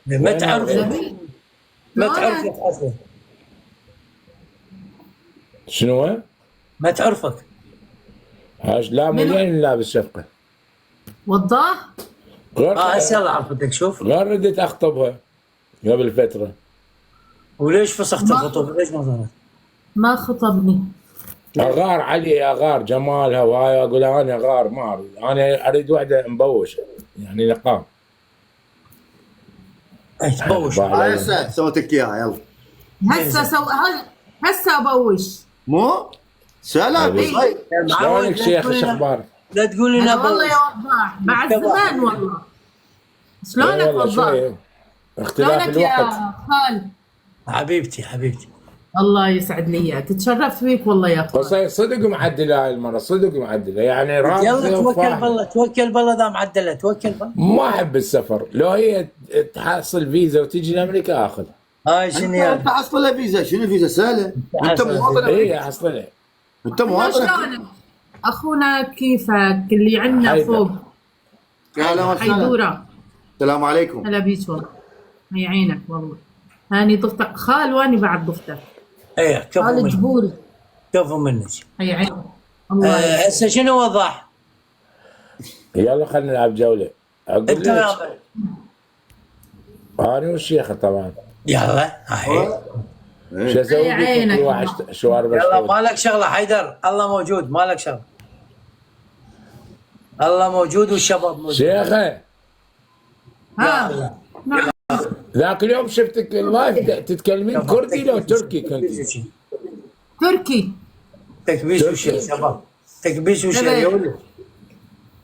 ما تعرف جميل. ما تعرفك شلونك؟ اصلا. شنو هو؟ ما تعرفك. لا مو منو؟ لين لابس شفقه. وضاح؟ غير هسه الله عرفتك. شوف، غير ردت اخطبها قبل فتره. وليش فسخت ما الخطوبه؟ ليش ما صارت؟ ما خطبني. اغار علي، اغار جمالها، وهاي اقول انا اغار ما اريد، انا اريد وحده مبوشه يعني نقاب. اي تبوش. بالله. هسه سويت لك اياها يلا. هسه هسه ابوش. مو سلام حبيبي. طيب. شلونك شيخ؟ ايش اخبارك؟ لا تقول لي هلا انا والله يا بوش. وضاح، بعد زمان والله. شلونك والله وضاح؟ شوي اختلاف شلونك يا الوقت. خال؟ حبيبتي حبيبتي. الله يسعد لي اياك، تشرفت فيك والله يا خال. قصير صدق معدله هاي المره، صدق معدله يعني يلا رافضه توكل وفاهم. بالله، توكل بالله. دام عدله توكل بالله. ما احب السفر، لو هي تحصل فيزا وتجي لامريكا اخذها. هاي شنو انت يعني؟ حصل لها فيزا، شنو فيزا سهله؟ انت حصل. مواطن اي امريكي. احصلها. انت مواطن. شلونك؟ اخونا كيفك اللي عندنا حيدر. فوق؟ اهلا وسهلا. حيدوره. السلام عليكم. هلا بيك والله. هي عينك والله. هاني ضفتك خال، واني بعد ضفتك. ايه كفو خال منك، جبوري. كفو منك. هي عينك. الله يسعدك. هسه شنو وضح؟ يلا خلينا نلعب جوله. اقول انت لك يا- انا والشيخ طبعا. يلا هاي. شو اسوي هي عينك. بكم؟ كل واحد شوارب يلا أشتغل. مالك شغله حيدر، الله موجود، مالك شغله. الله موجود والشباب موجود. شيخه ها. نعم. ذاك اليوم شفتك لايف تتكلمين كردي لو تركي كنتي؟ تركي. تكبيس وشيء شباب، تكبيس وشيء تمام. يا ولد.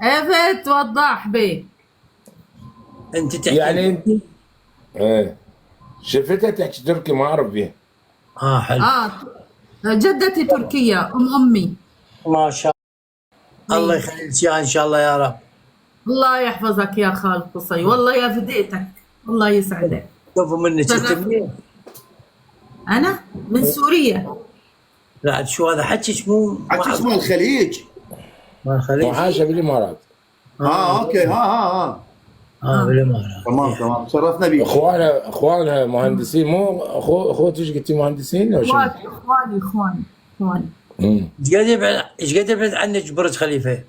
ايفت وضاح بي. انت تحكي يعني انت ايه شفتها تحكي تركي ما اعرف بيها. حلو. جدتي تركية، امي. ما شاء الله. الله يخليك اياها ان شاء الله يا رب. الله يحفظك يا خال قصي، والله يا فديتك. الله يسعدك. كفو منك. انت شرف. منين؟ انا من سوريا. لا عاد شو هذا حكيك مو حكي اسمه الخليج. ما خليك. وعايشه بالامارات. اوكي ها. بالامارات. تمام تمام شرفنا بيك. اخوانها مهندسين، مو اخوتك ايش قلتي مهندسين ولا شنو؟ اخواني. ايش قد يبعد عنك برج خليفه؟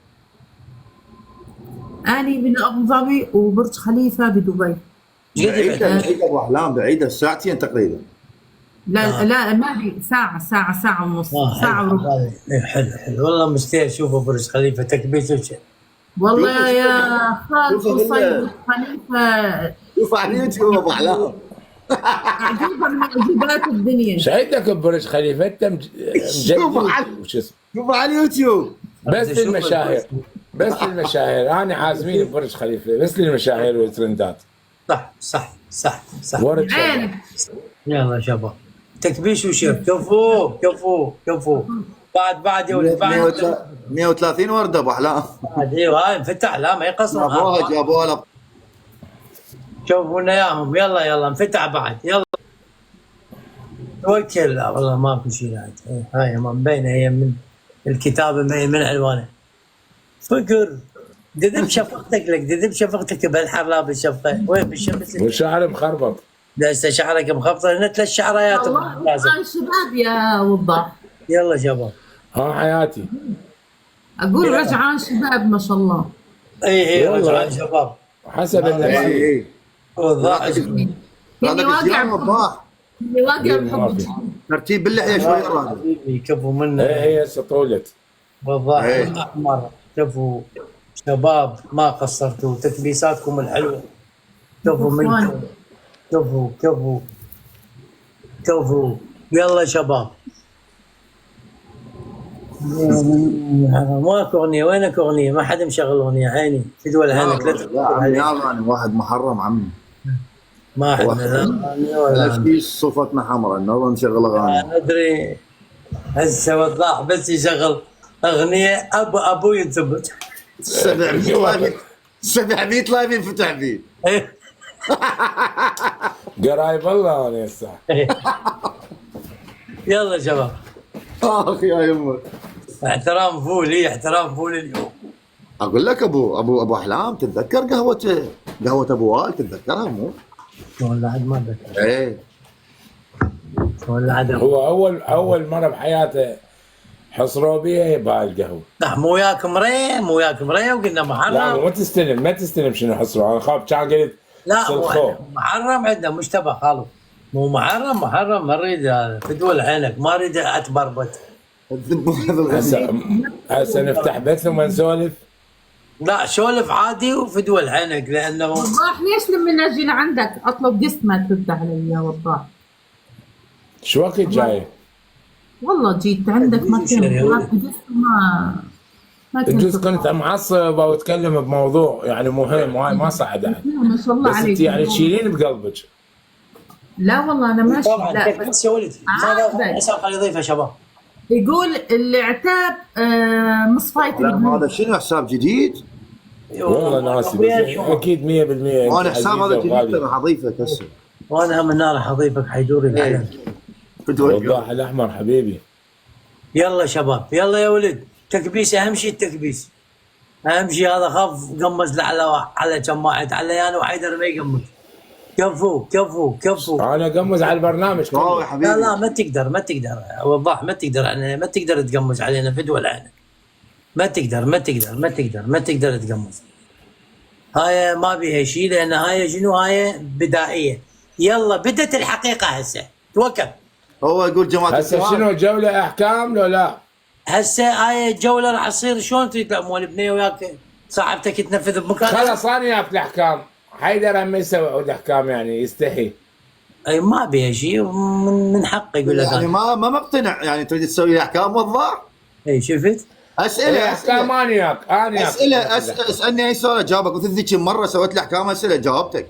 اني من ابو ظبي وبرج خليفه بدبي. ايش قد يبعد؟ بعيدة ابو احلام، بعيدة ساعتين تقريبا. لا ما بي ساعه ونص، ساعه وربع. حلو والله مستاهل. شوفوا برج خليفه تكبيس وشيء. والله يا خال شوفوا قصي بالله. برج خليفه شوف على اليوتيوب ابو احلام. عجيبه من معجبات الدنيا. ايش عندك ببرج خليفه؟ انت شوفوا على مجدد وش اسمه؟ شوف على اليوتيوب. بس للمشاهير، بس للمشاهير. انا عازمين ببرج خليفه بس للمشاهير والترندات. صح. ورد شباب. عينك. يلا يا شباب تكبيس وشير. كفو. بعد يا ولد بعد. 130 ورده ابو احلام. ايوه هاي انفتح. لا ما يقصر. جابوها لك. شوفوا لنا اياهم. يلا انفتح بعد. يلا توكل. لا والله ما في شيء بعد. هاي ما مبينه هي من الكتابه، من عنوانه. فكر دذب شفقتك بهالحر لابس شفقه. وين بالشمس؟ والشعر مخربط. لا هسه شعرك مخبطه هنا 3 شعريات. والله شباب يا وضاح. يلا شباب. حياتي. اقول رجعان شباب ما شاء الله. اي والله. رجعان شباب حسب اي النفسيه. اي وضاح. اللي هذا واقع الجيران وضاح. اللي واقع بحب. ترتيب باللحيه شوي راح. حبيبي كفو منه. هي هسه طولت. وضاح إيه. الاحمر. كفو شباب ما قصرتوا. تكبيساتكم الحلوه. كفو منكم. كفو. يلا شباب. ماكو اغنيه. وينك اغنيه؟ ما حد مشغل اغنيه. عيني فدوى الهنك. لا عمي اغاني واحد محرم عمي. ما حد اغاني ولا بلاش في صوفتنا حمراء نظل نشغل اغاني. ادري. هسه وضاح بس يشغل اغنيه ابوي ينثبت. 700 لايف ينفتح فيه. قرايب الله انا هسه. يلا شباب. اخ يا يمه. احترام فول اليوم. اقول لك ابو احلام، تتذكر قهوه ابو وائل؟ تتذكرها مو؟ والله عاد ما ذكر، ايه والله عاد هو اول مره بحياته حصروا بيها بهاي القهوه. لا مو وياك مريه، مو وياك مريه وقلنا لا محرم. ما تستلم شنو حصروا، انا خاف كان قلت لا مو سلخوه. محرم عندنا مشتبه خالص، مو محرم ما اريد هذا فدول عينك، ما اريد اتبربت. هسه نفتح بث وما نسولف. لا سولف عادي وفدول عينك لانه وضاح ليش لما نجي لعندك اطلب قسط ما ترد علي يا وضاح؟ شو وقت جاي؟ والله جيت عندك ما كنت طلبت قسط ما كنت. يجوز كنت معصب او اتكلم بموضوع يعني مهم وهاي ما صعد علي. ما شاء الله بس انت عليك. يعني تشيلين بقلبك. لا والله انا ماشي. طبعا لا تكبيس يا ولد. ماذا حساب خلي يضيف يا شباب؟ يقول العتاب مصفاية لا هذا شنو حساب جديد؟ والله ناسي بس اكيد 100%. وانا حساب هذا جديد راح اضيفك هسه. وانا هم النار راح اضيفك حيدوري العلم. وضاح الاحمر حبيبي. يلا شباب يلا يا ولد، تكبيس اهم شيء التكبيس. اهم شيء هذا خاف قمز له على جماعه على انا وحيدر ما يقمز. كفو انا اقمز على البرنامج واو يا كله. حبيبي. لا ما تقدر وضاح، ما تقدر تقمز علينا في دول عينك. ما تقدر تقمز. هاي ما بيها شيء لان هاي شنو، هاي بدائيه. يلا بدت الحقيقه هسه توكل. هو يقول جماعه هسه شنو جوله احكام لو لا؟ هسه هاي الجوله راح تصير شلون تريد مال بنيه وياك صاحبتك تنفذ بمكان. خلاص انا وياك الاحكام. حيدر ما يسوي عود احكام يعني يستحي. اي ما بيها شيء من حقه يقول لك يعني أنا. ما مقتنع يعني تريد تسوي لي احكام وضاح؟ اي شفت؟ اسئله احكام انا وياك اسالني اي سؤال اجاوبك، مثل ذيك المره سويت لي احكام اسئله جاوبتك.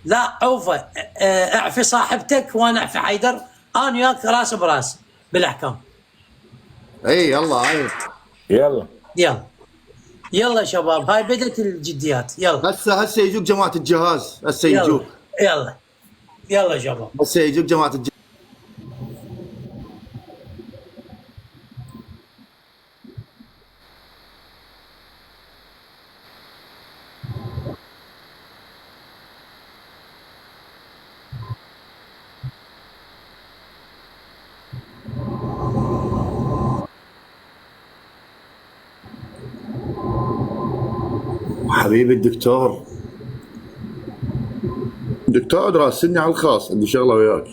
لا عوفه اعفي صاحبتك وانا اعفي حيدر، انا وياك راس براس بالاحكام. اي يلا هاي يلا شباب هاي بدت الجديات. يلا هسه يجوك جماعه الجهاز، هسه يجوك. يلا شباب. هسه يجوك جماعه الجهاز. حبيبي الدكتور راسلني على الخاص، عندي شغله وياك.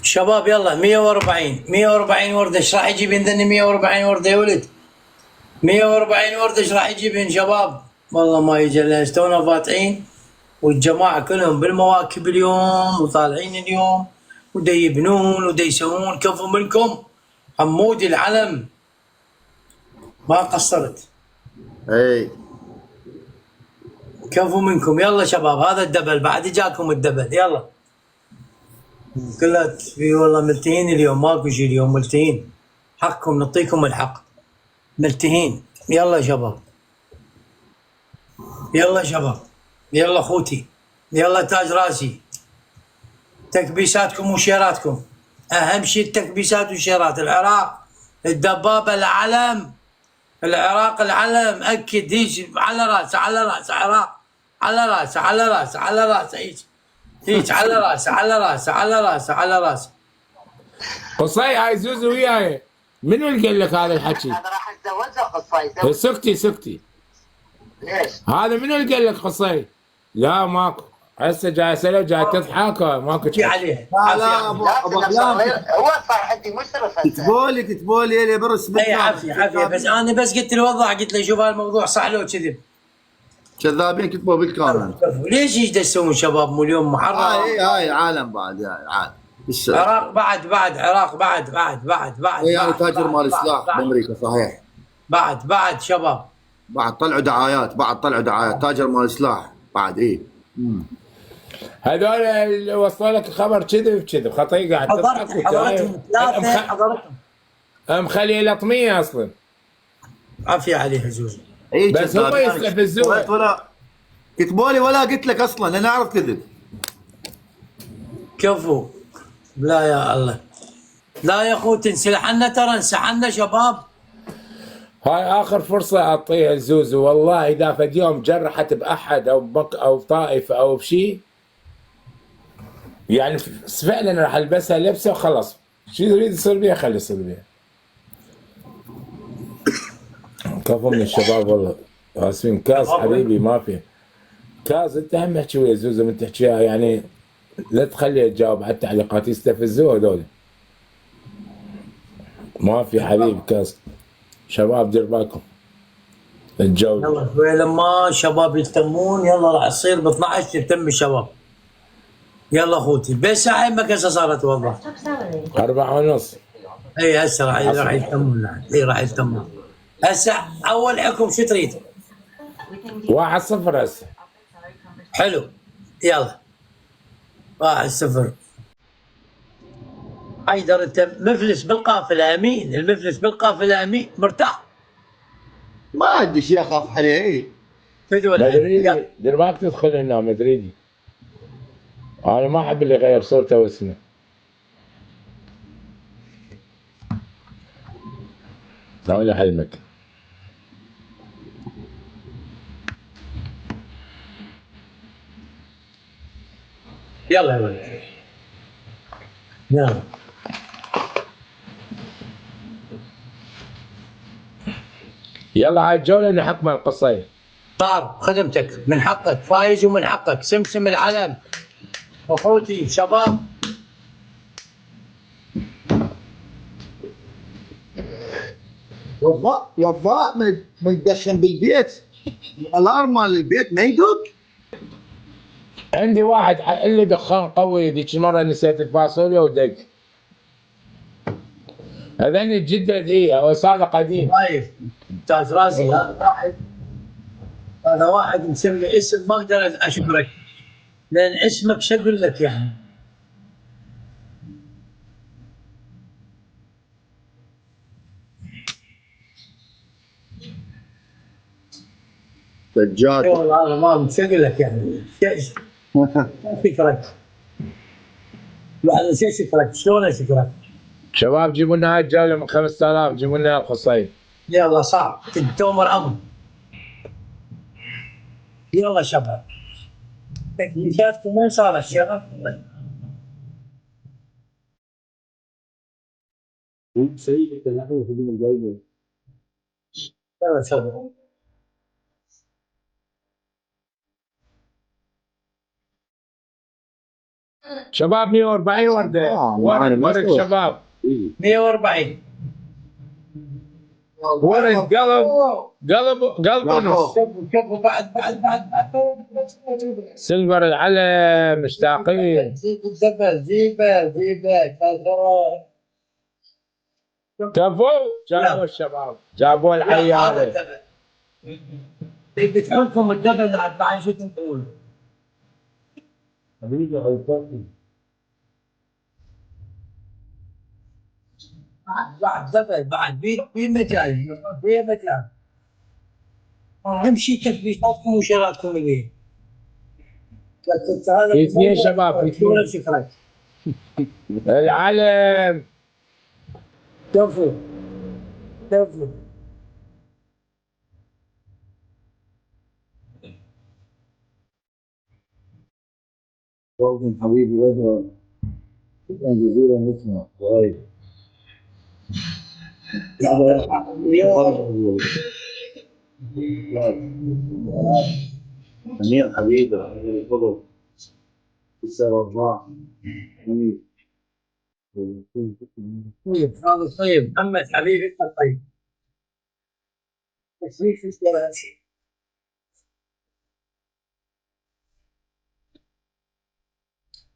شباب يلا 140 ورده. ايش راح يجيب عندنا 140 ورده يا ولد؟ 140 ورده ايش راح يجيبين شباب؟ والله ما يجي لنا تونا فاتحين والجماعه كلهم بالمواكب اليوم وطالعين اليوم ودا يبنون ودا يسوون. كفو منكم حمودي العلم ما قصرت. اي كفو منكم. يلا شباب هذا الدبل بعد جاكم الدبل. يلا كلها في والله ملتهين اليوم، ماكو شيء اليوم ملتهين. حقكم نعطيكم الحق ملتهين. يلا شباب يلا اخوتي يلا تاج راسي. تكبيساتكم وشيراتكم اهم شيء، التكبيسات والشيرات. العراق الدبابه العلم، العراق العلم اكد هيك على راسه عراق على راسه هيك على راسه. قصي هاي زوزو وياي. منو اللي قال لك هذا الحكي؟ انا راح اتزوجها قصي. سكتي. ليش؟ هذا منو اللي قال لك قصي؟ لا ماكو. هسه جاي اسالك جاي تضحك ماكو في عليه. لا ابو احلام هو صار عندي مشرف هسه. كتبوا لي يا برس. اي عافيه بس انا قلت له وضح، قلت له شوف هالموضوع صح لو كذب. كذابين كتبوا بالكامل. ليش ايش يسوون شباب مو اليوم محرم؟ هاي عالم بعد عالم. عراق بعد عراق بعد اي انا تاجر مال سلاح بامريكا صحيح. بعد شباب بعد طلعوا دعايات تاجر مال سلاح بعد. اي هذول اللي وصلوا لك خبر كذب خطي قاعد تضحك حضرتهم ثلاثه حضرتهم مخلي لطميه اصلا. عافيه عليه زوز. بس هم يستفزون. ولا كتبوا لي ولا قلت لك اصلا انا اعرف كذب. كفو. لا يا الله لا يا اخو تنسلحنا، ترى انسحنا شباب. هاي اخر فرصه اعطيها زوزو، والله اذا فد يوم جرحت باحد او بك او طائفه او بشيء، يعني فعلا راح البسها لبسه وخلص، شو يريد يصير بيها خلي يصير بيها. كفو من الشباب والله اسفين. كاز حبيبي ما في كاز، انت هم احكي ويا زوزو من تحكيها، يعني لا تخليها تجاوب على التعليقات يستفزوها هذول. ما في حبيبي كاز. شباب دير بالكم الجولة. يلا شوي لما شباب يهتمون، يلا راح تصير ب 12 تهتم الشباب. يلا اخوتي بس ساعه ما كذا صارت والله. 4:30. اي هسه راح يهتمون. اي راح يهتمون. هسه اول حكم شو تريد؟ 1-0 هسه. حلو يلا 1-0. حيدر انت مفلس بالقافله امين، المفلس بالقافله امين مرتاح. ما عندي شيء اخاف عليه. فدوى مدريدي دير بالك تدخل هنا مدريدي. انا ما احب اللي يغير صورته واسمه. ناوي حلمك. يلا يا ولد يلا. يلا على الجولة نحكم القصير. طار خدمتك، من حقك فايز ومن حقك سمسم العلم. اخوتي شباب يضاء ما يدخن بالبيت، الالارم مال البيت ما يدق. عندي واحد اللي دخان قوي ذيك المرة نسيت الفاصوليا ودق. هذني الجدة ذي هو صار قديم. طيب تاج راسي هذا واحد مسمي اسم ما اقدر اشكرك لان اسمك شو اقول لك يعني. دجاج. والله انا ما شو اقول لك يعني. شكرك بعد شو شكرك شلون اشكرك؟ شباب جيبوا لنا هاي الجولة من 5000، جيبوا لنا القصير. يلا صعب تؤمر امر. يلا شباب تكليفاتكم وين صارت يا يلا شباب. شباب 140 وردة. ورد شباب 140 ورد قلب ونص. شوفوا بعد سيلفر العلم مشتاقين. جيبه كفو جابوا الشباب جابوا العيالة. بتحطكم الدبل بعد شو تقول؟ بعد دبل بعد في مجال في مجال. امشي تثبيتاتكم وشراكم اللي في اثنين شباب في اثنين. شكرا. العلم كفو حبيبي وجهه شكرا جزيلا اسمه طيب. امير حبيبي خذوا السر الراحه. طيب هذا طيب محمد حبيبي انت طيب. تسويف ولا شيء.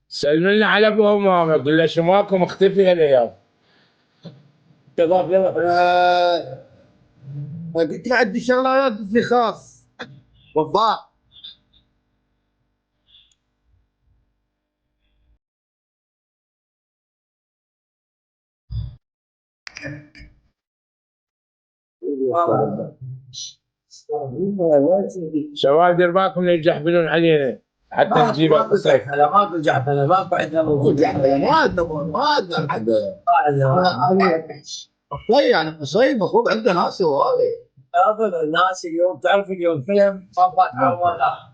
سألوني على ابوهم ماما يقول له شو ماكو مختفي الايام. شباب يلا قلت له عندي شغلات في خاص وضاع. شباب دير بالكم لا يجحفلون علينا حتى نجيب القصير. لا ماكو جعفله ماكو عندنا موجود. ما عندنا حدا. طيب يعني صيد المفروض عنده ناس هواي. هذا الناس اليوم تعرف اليوم فيلم ما فات ولا.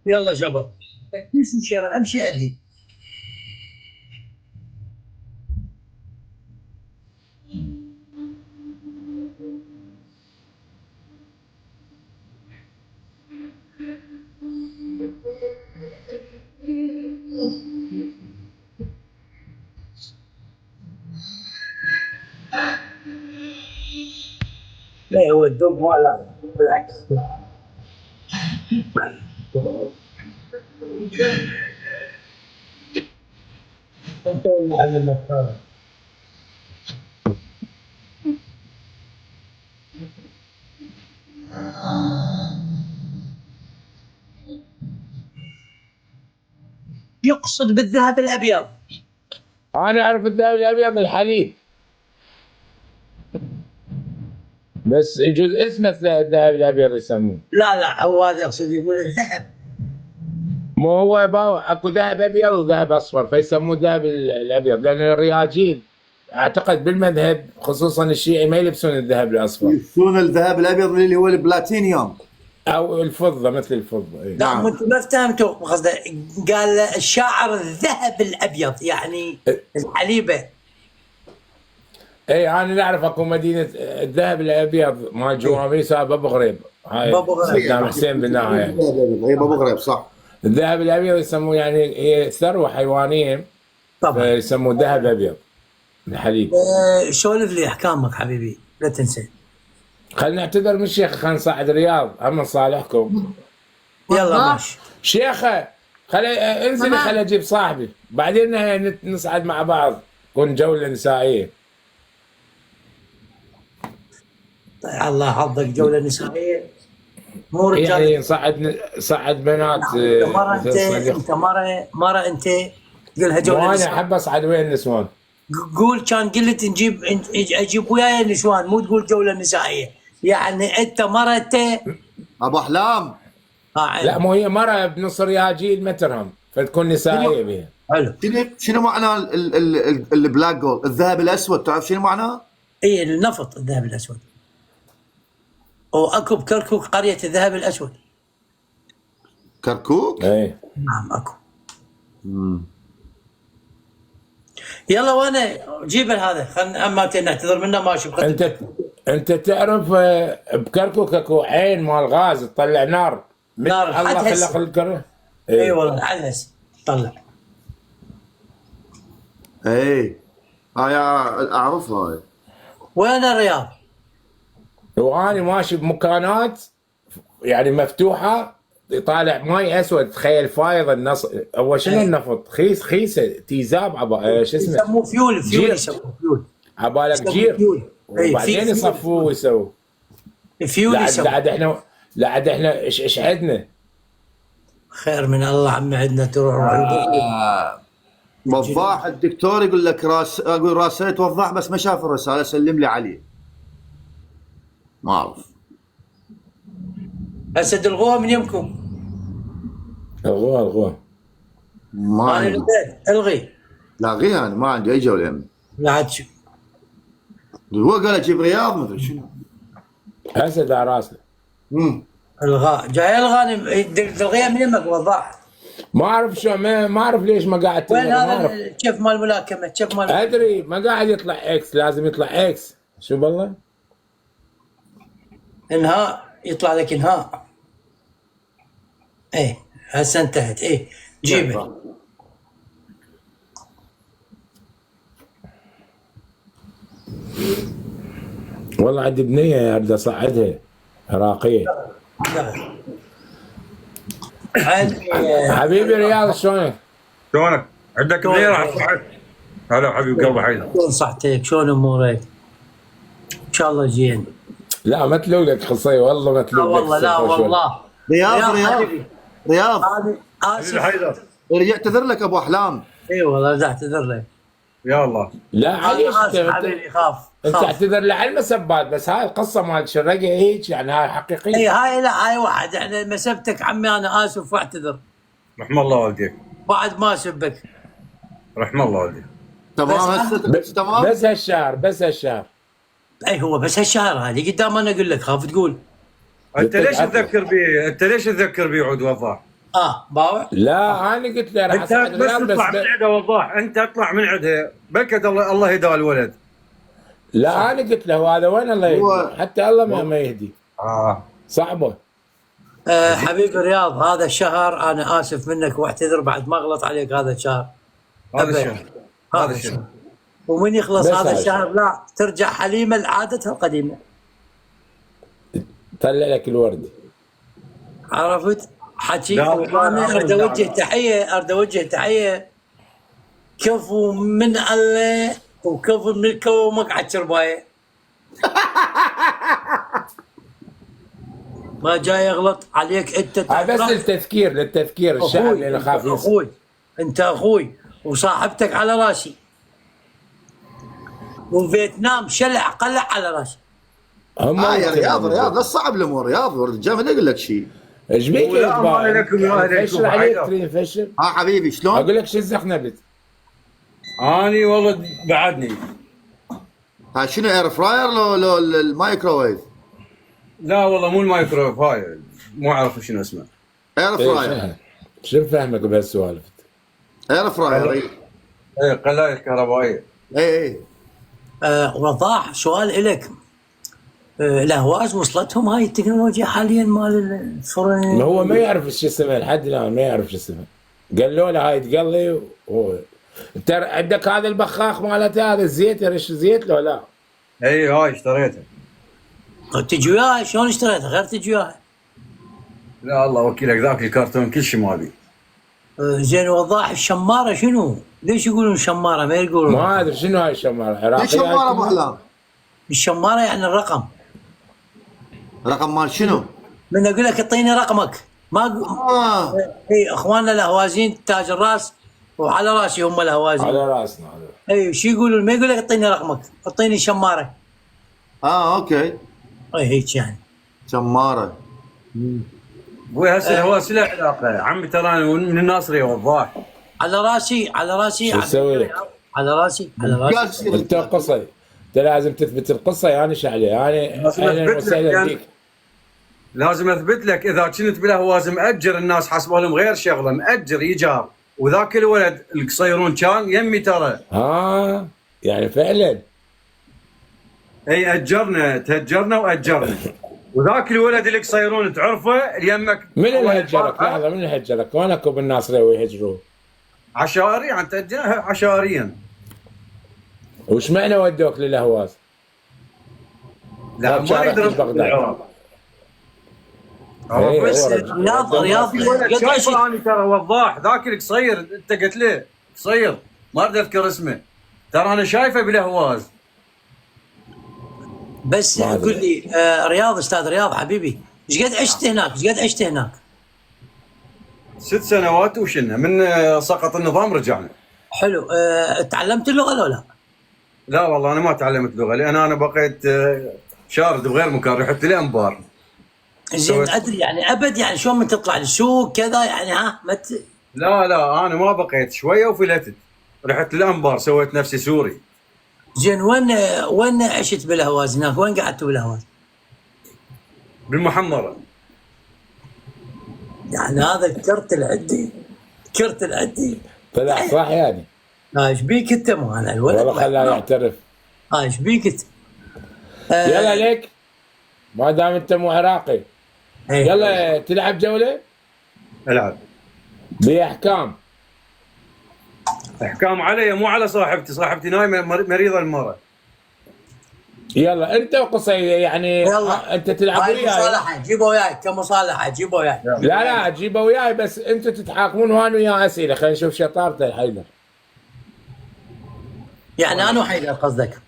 يلا شباب امشي امشي عندي. لا يودوك ولا بالعكس. انت على المكان. يقصد بالذهب الابيض. انا اعرف الذهب الابيض الحديد، بس يجوز اسمه الذهب الابيض يسموه. لا لا هو هذا يقصد يقول الذهب. مو هو اكو ذهب ابيض وذهب اصفر فيسموه الذهب الابيض، لان الرياجيل اعتقد بالمذهب خصوصا الشيعي ما يلبسون الذهب الاصفر، يلبسون الذهب الابيض اللي هو البلاتينيوم او الفضه مثل الفضه. إيه. لا انتم ما فهمتوا قصده. قال الشاعر الذهب الابيض يعني الحليبه. اي انا نعرف اكو مدينه الذهب الابيض مال جواميس بابو غريب، هاي بابو غريب. قدام حسين بالنهايه. اي بابو غريب صح. الذهب الابيض يسموه يعني هي ثروه حيوانيه طبعا يسموه ذهب ابيض الحليب. سولف لي احكامك حبيبي لا تنسى. خلينا نعتذر من الشيخ، خلينا نصعد رياض اما صالحكم. يلا ماشي شيخه انزلي خلي اجيب صاحبي بعدين نصعد مع بعض كون جوله نسائيه. الله حظك جوله نسائيه مو رجال. يعني صعد بنات. انت مره انت قلها جوله وانا نسائيه. احب اصعد وين النسوان. قول كان قلت اجيب وياي النسوان، مو تقول جوله نسائيه. يعني انت مرت ابو احلام. لا مو هي مره بنص رياجيل مترهم فتكون نسائيه بها. حلو. شنو معنى البلاك جولد الذهب الاسود؟ تعرف شنو معناه؟ اي النفط الذهب الاسود. واكو بكركوك قريه الذهب الاسود. كركوك؟ اي نعم اكو. يلا وانا جيب هذا خلنا اما نعتذر منه ماشي. انت تعرف بكركوك اكو عين مال غاز تطلع نار. نار الله خلق الكره. اي والله عدس طلع. اي هاي اعرفها هاي. وين الرياض؟ وانا ماشي بمكانات يعني مفتوحه يطالع ماي اسود. تخيل فايض النص. اول شنو النفط؟ خيسه تيزاب شو اسمه؟ يسموه فيول يسموه فيول. عبالك جير وبعدين يصفوه ويسووا فيول يسووا. لعد احنا ايش عندنا؟ خير من الله عمي عندنا تروح. وضاح الدكتور يقول لك اقول راسلت وضاح بس ما شاف الرساله سلم لي عليه. ما اعرف. اسد الغوه من يمكم. الغوه ما عندي. الغي. لاغيها انا ما عندي اي جوله يمي. لا عاد شو هو قال اجيب رياض مدري شنو. اسد على راسه. الغاء جاي الغانم تلغيها من يمك وضاح. ما اعرف شو ما اعرف ليش ما قاعد وين هذا الشيف مال الملاكمه؟ الشيف مال ادري ما قاعد يطلع اكس. لازم يطلع اكس. شو بالله؟ انهاء يطلع لك انهاء. ايه هسه انتهت. ايه جيبه. والله عندي بنيه اريد اصعدها عراقيه. حبيبي رياض شلونك؟ شلونك؟ عندك بنيه راح تصعد؟ هلا حبيب قلبي حيدر. شلون صحتك؟ شلون امورك؟ ان شاء الله زين. لا ما تلولك خصي والله ما تلولك. لا والله لا والله. رياض اسف حيدر رجع اعتذر لك ابو احلام. اي والله رجع اعتذر لك. يا الله. لا عايش حبيبي خاف. انت اعتذر لي على المسبات بس هاي القصه مال شرقه هيك يعني هاي حقيقيه. اي هاي لا هاي واحد يعني مسبتك عمي انا اسف واعتذر. رحم الله والديك. بعد ما اسبك. رحم الله والديك. تمام بس- هسه تمام. بس هالشهر بس هالشهر. اي هو بس هالشهر هذه قدام انا اقول لك خاف تقول. انت ليش تتعب. تذكر بي انت ليش تذكر بي عود وضاح؟ باوع. لا انا قلت له راح انت اساعد بس الرياض تطلع من عندها وضاح، انت اطلع من عندها بكد الله يهدى الولد. لا انا قلت له هذا وين الله هو- يهدي، حتى الله ما يهدي. صعبه. حبيبي رياض، هذا الشهر انا اسف منك واعتذر بعد ما غلط عليك هذا الشهر. هذا أبد. الشهر. هذا هذا الشهر. الشهر. ومن يخلص بس هذا هذا الشهر لا ترجع حليمه لعادتها القديمه. طلع لك الورد. عرفت؟ حكي. لا، وانا لا، اريد لا، اوجه لا. تحيه، اريد اوجه تحيه كفو من الله وكفو من الكو مقعد شربايه. ما جاي يغلط عليك انت. بس للتذكير الشعب اللي خاف ينسى. اخوي انت اخوي وصاحبتك على راسي، وفيتنام شلع قلع على راسي. هم يا رياض لا تصعب الامور رياض، الرجال ما يقول لك شيء. ايش بيك ولا يا أمان إخبار؟ لكم يا أهل فشل الكوفة، عليك حيدر. تريد فشل. حبيبي شلون؟ اقول لك شزخ نبت. اني والله بعدني. شنو اير فراير لو المايكروويف؟ لا والله مو المايكرويف هاي، مو عارف شنو اسمه. اير فراير. شو فهمك بهالسوالف؟ اير فراير ايه قلايه كهربائيه. اي وضاح سؤال إلك. الاهواز وصلتهم هاي التكنولوجيا حاليا مال الفرن؟ ما هو ما يعرف شو اسمه لحد الان، ما يعرف شو اسمه. قالوا له هاي تقلي ترى عندك هذا البخاخ مالته هذا الزيت، رش زيت له لا. اي هاي اشتريتها. تجي وياي شلون اشتريتها غير تجي وياي؟ لا الله وكيلك ذاك الكرتون كل شيء ما بي. زين وضاح الشماره شنو؟ ليش يقولون شماره ما يقولون؟ ما ادري شنو هاي الشماره عراقي. ليش شمارة ابو احلام؟ الشماره يعني الرقم. رقم مال شنو؟ من اقول لك اعطيني رقمك ما اي اخواننا الاهوازيين تاج الراس وعلى راسي هم الاهوازيين. على راسنا هذا. اي شو يقولون؟ ما يقول لك اعطيني رقمك، اعطيني شماره. اوكي اي هيك يعني. شمارة. ابوي هسه الهواس له علاقه، عمي ترى انا من الناصري وضاح. على راسي على راسي. شو اسوي لك؟ على راسي على راسي. انت قصه، انت لازم تثبت القصه يعني شعلي يعني. لازم اهلا أثبت لك وسهلا يعني. فيك. لازم اثبت لك اذا كنت بالهواز ماجر الناس حسبوا لهم غير شغله، ماجر ايجار، وذاك الولد القصيرون كان يمي ترى. يعني فعلا. اي اجرنا تهجرنا واجرنا. وذاك الولد اللي قصيرون تعرفه يمك. من اللي هجرك؟ لحظه، من اللي هجرك؟ وين اكو بالناصريه ويهجروه؟ عشائري يعني تأجرها عشائريا. وش معنى ودوك للاهواز؟ لا ما شارع يدري بغداد. بالعراق. إيه، بس هو رجل. رياض الولد شايفه انا ترى وضاح، ذاك القصير انت قلت له قصير ما اريد اذكر اسمه، ترى انا شايفه بالاهواز. بس ما أدري. قل لي رياض، استاذ رياض حبيبي، ايش قد عشت هناك؟ ايش قد عشت هناك؟ 6 سنوات وشنا من سقط النظام رجعنا. حلو. تعلمت اللغه لو لا؟ لا والله انا ما تعلمت لغه، لان انا بقيت شارد بغير مكان، رحت لانبار. زين ادري يعني ابد يعني شلون من تطلع للسوق كذا يعني ها لا انا ما بقيت شويه وفلتت، رحت لانبار سويت نفسي سوري. زين وين عشت بالاهواز هناك؟ وين قعدتوا بالاهواز؟ بالمحمره. يعني هذا الكرت العدي، كرت العدي. طلع صح يعني. ايش بيك انت مو انا الولد؟ والله خلاه يعترف. ايش بيك انت؟ يلا ليك، ما دام انت مو عراقي. إيه. يلا تلعب جوله العب. باحكام. احكام علي مو على صاحبتي نايمه مريضه المره. يلا انت وقصي يعني. يلا. انت تلعب هاي وياي. مصالحه جيبه وياي كمصالحه، جيبه وياي. لا جيبه وياي، بس انتوا تتحاكمون وانا وياه اسئله، خلينا نشوف شطارته الحيدر. يعني انا وحيدر قصدك؟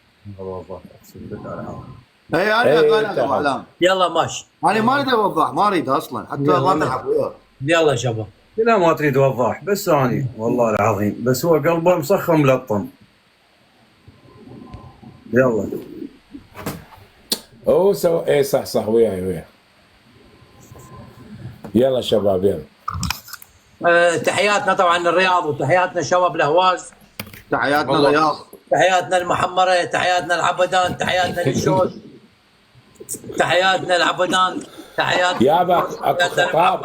اي انا ابو احلام. يلا ماشي. انا ما اريد اوضح، ما اريد اصلا حتى ما العب وياه. يلا شباب. لا ما تريد وضاح، بس اني والله العظيم بس هو قلبه مسخم ملطم. يلا. ايه صح وياي. يلا شباب يلا. تحياتنا طبعا الرياض، وتحياتنا شباب الاهواز، تحياتنا والله. رياض. تحياتنا المحمره، تحياتنا العبدان، تحياتنا للشوز، تحياتنا العبدان، تحياتنا يابا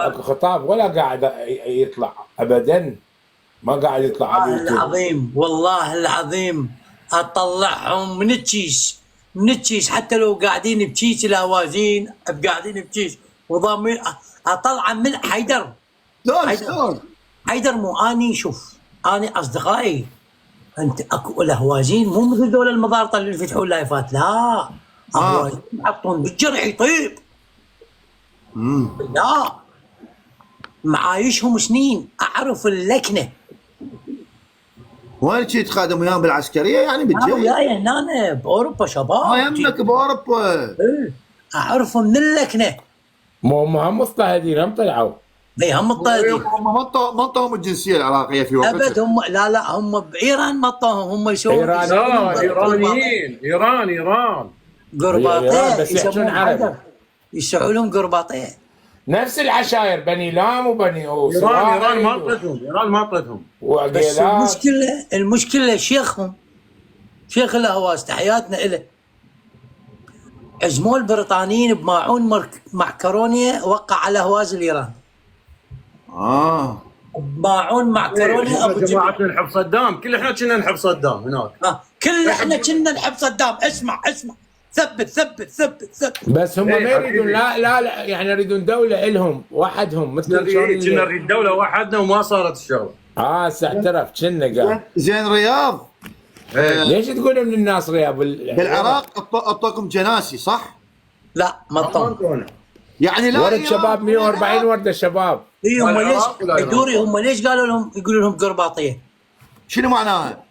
اكو خطاب ولا قاعد يطلع ابدا، ما قاعد يطلع على والله اليوتيوب. العظيم، والله العظيم اطلعهم من الكيس حتى لو قاعدين بكيس الاهوازين قاعدين بكيس وضامن اطلع من حيدر حيدر مو اني. شوف اني اصدقائي، انت اكو الاهوازين مو مثل دول المضارطه اللي يفتحون لايفات، لا اهوازين يحطون بالجرح يطيب. لا معايشهم سنين، اعرف اللكنه. وين كنت خادم وياهم بالعسكريه يعني انا بالجيش؟ وياي هنا باوروبا شباب. ما يمك باوروبا. إيه، اعرفهم من اللكنه. هم مضطهدين، هم طلعوا. اي هم الطايدين هم ما انطوهم الجنسيه العراقيه في وقتها. ابد. هم لا هم بايران مطوهم، هم يسوون إيران. لا ايرانيين، ايران قرباطيه، بس يحجون عربي. يسوون لهم قرباطيه. نفس العشائر، بني لام وبني ايران ما طلتهم بس وعقيلات. المشكله شيخهم، شيخ الاهواز تحياتنا له، عزموا البريطانيين بماعون معكرونيه وقع على اهواز الايران. بماعون معكرونيه ابو جماعتنا نحب صدام، كل احنا كنا نحب صدام هناك. كل احنا كنا نحب صدام. اسمع ثبت. بس هم ما إيه، يريدون، لا يعني يريدون دوله الهم وحدهم مثل كنا نريد دوله وحدنا وما صارت الشغله. هسه اعترف كنا قال. زين رياض، ليش تقول من الناس رياض بالعراق اعطوكم جناسي صح؟ لا مطون. يعني لا ورد إيران شباب ولا 140 ورده شباب. اي هم ليش العراق ولا يدوري، هم ليش قالوا لهم يقولوا لهم قرباطيه؟ شنو معناها؟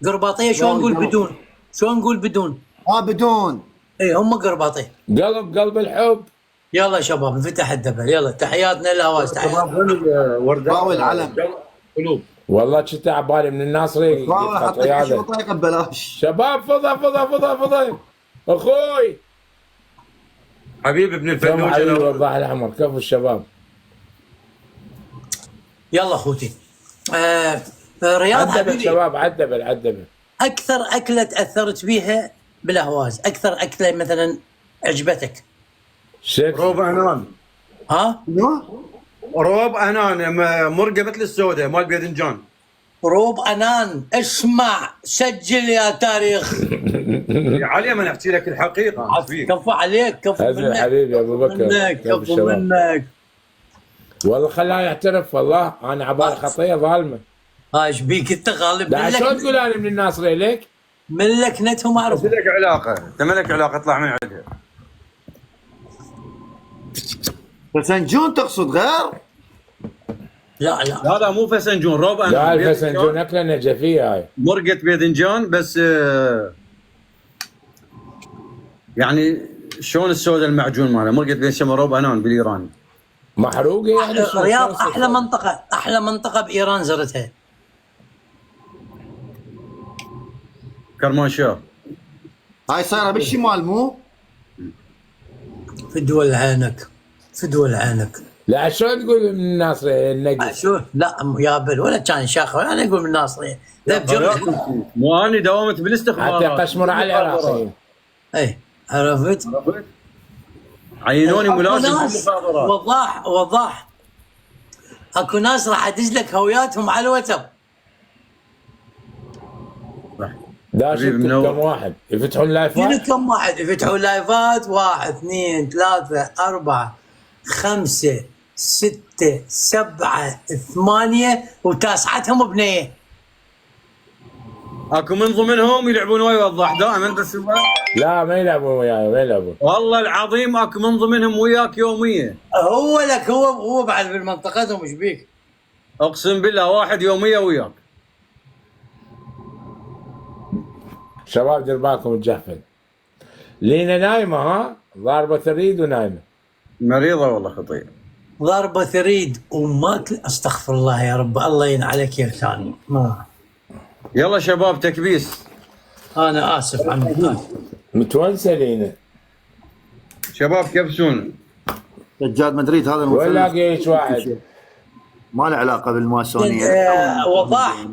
قرباطيه شلون نقول بدون؟ شلون نقول بدون؟ بدون. اي هم قرباطيه. قلب الحب. يلا يا شباب انفتح الدبل، يلا تحياتنا للهواز. راوي العلم. قلوب. والله كنت على بالي من الناصري راوي حط لك 20 طريقه ببلاش. شباب فضى اخوي حبيبي ابن كم علي الفلوجه. الوضاح الاحمر، كفو الشباب. يلا اخوتي. رياض عدبل حبيبي، شباب، عدبل. اكثر اكله تاثرت بيها بالاهواز، اكثر اكله مثلا عجبتك؟ شيك روب انان، روب انان مرقه مثل السوداء مال بيدنجان. روب انان. اسمع سجل يا تاريخ. يا علي ما نحكي لك الحقيقه. كفو عليك، كفو هذا منك، حبيبي ابو بكر، منك، كفو كفو الشباب. منك. والله خلاه يعترف، والله انا عبالي خطيه ظالمه. ايش بيك انت غالب؟ لا شلون تقول انا من الناصري ليك؟ من لكنتهم اعرف. لك علاقه، انت مالك علاقه، اطلع من عندها. فسنجون تقصد غير؟ لا مو فسنجون، روب انان. لا الفسنجون اكله نجفيه هاي. مرقه بيدنجان بس يعني شلون السوداء المعجون ماله، مرقه بيدنجان روب انان بالايراني. محروقه يعني. رياض احلى منطقه بايران زرتها؟ كرمانشاه. هاي صايره بالشمال مو؟ في دول عينك. لا شلون تقول من الناصري النقي؟ شو لا يا بل ولا كان شاخ ولا يقول من الناصريه. لا بجرح. مو اني داومت بالاستخبارات. حتى قشمر على العراقيين. اي عرفت؟ عينوني ملازم بالمخابرات. وضاح اكو ناس راح ادز لك هوياتهم على الواتساب. داش كم واحد يفتحون لايفات؟ كم واحد يفتحون لايفات؟ 1 2 3 4 5 6 7 8 وتاسعتهم بنيه. اكو من ضمنهم يلعبون ويا وضاح دائما بس لا ما يلعبون وياي، ما يلعبون. والله العظيم اكو من ضمنهم وياك يوميا. هو لك هو بعد بالمنطقتهم ايش بيك؟ اقسم بالله واحد يوميا وياك. شباب دير بالكم الجحفل. لينا نايمه، ها ضاربه ثريد ونايمه. مريضه والله خطير. ضربه ثريد وماكل. استغفر الله يا رب، الله يعين عليك يا ثاني. ما يلا شباب تكبيس. انا اسف عمي. متونسه لينا. شباب كبسون. رجال مدريد هذا ولا لقيت واحد. ما له علاقه بالماسونيه. وضاح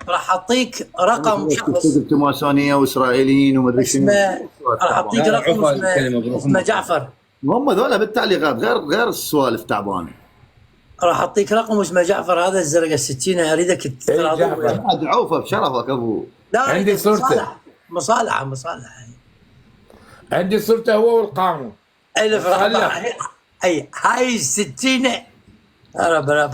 راح اعطيك رقم شخص كتبت ماسونيه واسرائيليين ومدري شنو. اسمه، راح اعطيك رقم اسمه جعفر. هم ذولا بالتعليقات غير السوالف تعبانه. راح اعطيك رقم اسمه جعفر، هذا الزرقاء 60 اريدك جعفر. ادعوفه بشرفك ابو. لا عندي صورته. مصالحه عندي صورته هو والقانون. الف رقم. اي هاي 60 ربع.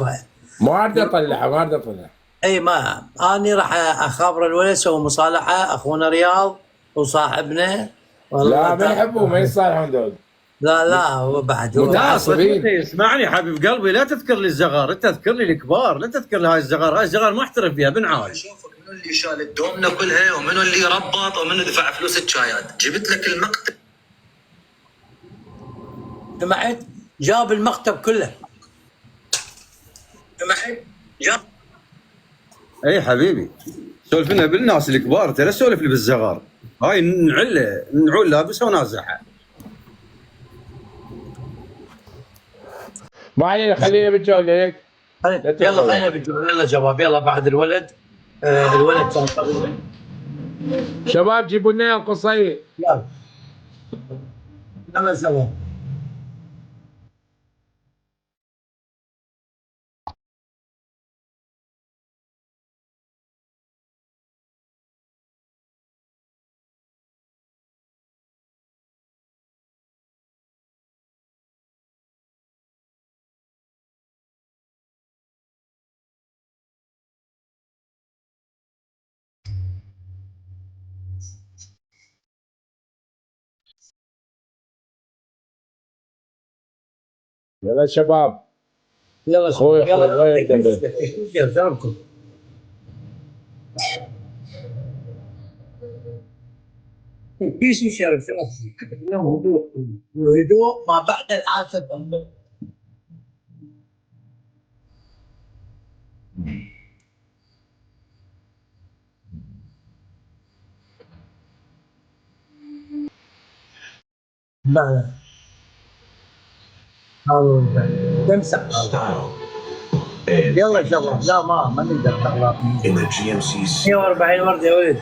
ما اريد اطلع. اي ما اني راح اخابر الولد سوي مصالحه، اخونا رياض وصاحبنا. لا ما يحبون، ما يصالحون دول. لا هو بعد هو متعصبين. اسمعني حبيب قلبي، لا تذكر لي الزغار، انت تذكر لي الكبار، لا تذكر لي هاي الزغار ما احترف فيها بنعال. اشوفك منو اللي شال الدومنه كلها ومنو اللي ربط ومنو دفع فلوس الشايات، جبت لك المقتل. سمعت؟ جاب المكتب كله. سمعت؟ جاب. اي حبيبي سولف لنا بالناس الكبار، انت لا تسولف لي بالزغار. هاي نعول لابسها ونازعها. ما علينا، خلينا بالجولة هيك. يلا خلينا بالجولة. يلا شباب، يلا بعد الولد. الولد كان طويل. شباب جيبوا لنا القصير. يلا سوا. يلا شباب. يلا اخوي يلا وين يلا كيس يشرب هدوء ما بعد العاصفة. لا تمسح يلا شباب. لا ما نقدر نطلع. In the GMC's 140 ورده يا ولد.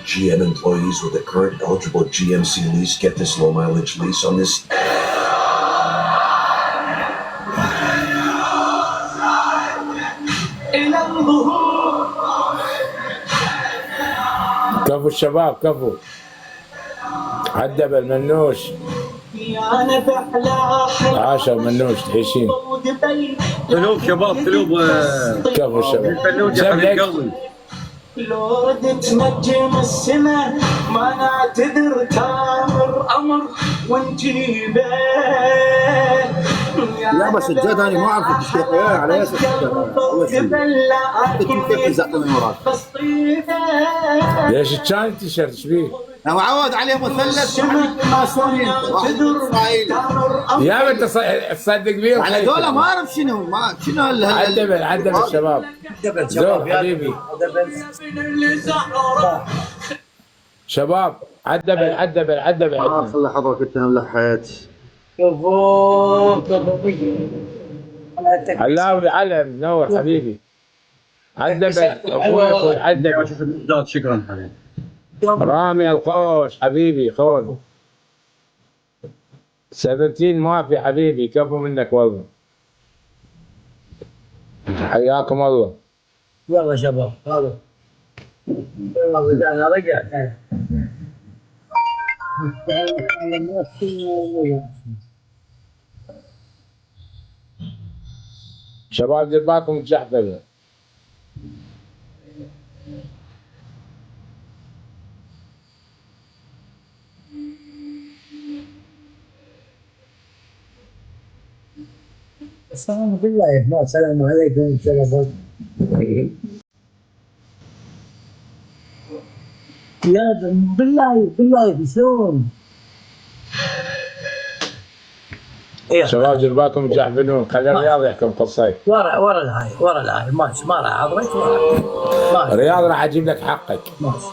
GM employees with a current eligible GMC lease get this low mileage lease on this. كفو الشباب كفو. عدب المنوش. عاشر منوش تعيشين. قلوب شباب قلوب. كفو الشباب. فلوجة حبيب قلبي. لو تنجم السما ما نعتذر تامر امر ونجيبه. لا بس الجد انا ما اعرف الشيخ على اساس ليش كان التيشيرت ايش بيه؟ انا معود عليه مثلث ماسوني يا انت تصدق بيه على دولة ما اعرف شنو عدب الشباب. زور حبيبي شباب. عدب خلي حضرتك انت ملحيت. علاوي علم نور حبيبي. عدب اخوي عدب. شكرا حبيبي. رامي القوش حبيبي خون 17 ما في حبيبي. كفو منك والله. حياكم الله. يلا شباب هذا يلا رجعنا شباب دير بالكم الجحفله. السلام بالله. ما السلام عليكم. السلام يا بالله شلون؟ شباب دير بالكم تجحفلون. خلي الرياض يحكم قصير. ورا الهاي ماشي. ما راح اضرك. الرياض راح اجيب لك حقك. ماشي.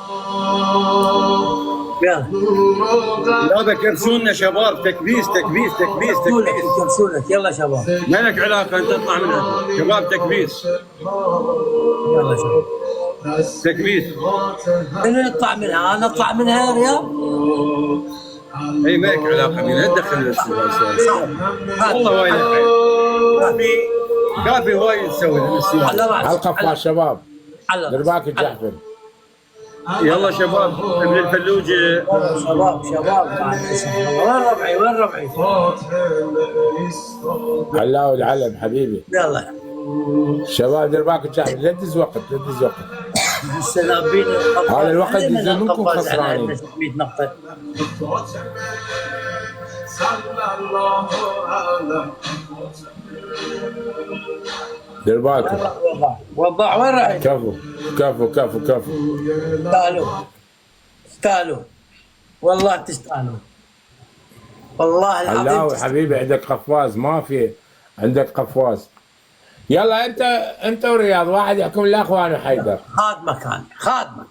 يلا لا كرسونا شباب، تكبيس تكبيس تكبيس كرسولك تكبيس. كرسولك يلا شباب مالك علاقه انت تطلع منها شباب، تكبيس يلا شباب تكبيس. منو يطلع منها؟ انا اطلع منها يا رياض؟ اي مالك علاقه بينا، لا تدخل والله وايد خير. كافي وايد تسوي السؤال. على راسي القفاز شباب على دير راسي بالك جحفل. يلا شباب ابن الفلوجه. شباب وين ربعي وين ربعي؟ الله العلم حبيبي. يلا شباب دير بالك جحفل، لا تدز وقت لا تدز وقت. السنابين هذا الوقت يزيد منكم خسرانين. 100 نقطة دير بالك. وضع وين رايح؟ كفو كفو كفو كفو. تستاهلوا تستاهلوا والله تستاهلوا والله العظيم الله حبيبي عندك قفاز، ما في عندك قفاز. يلا انت ورياض واحد يحكم الاخوان وحيدر. خادمك انا خادمك.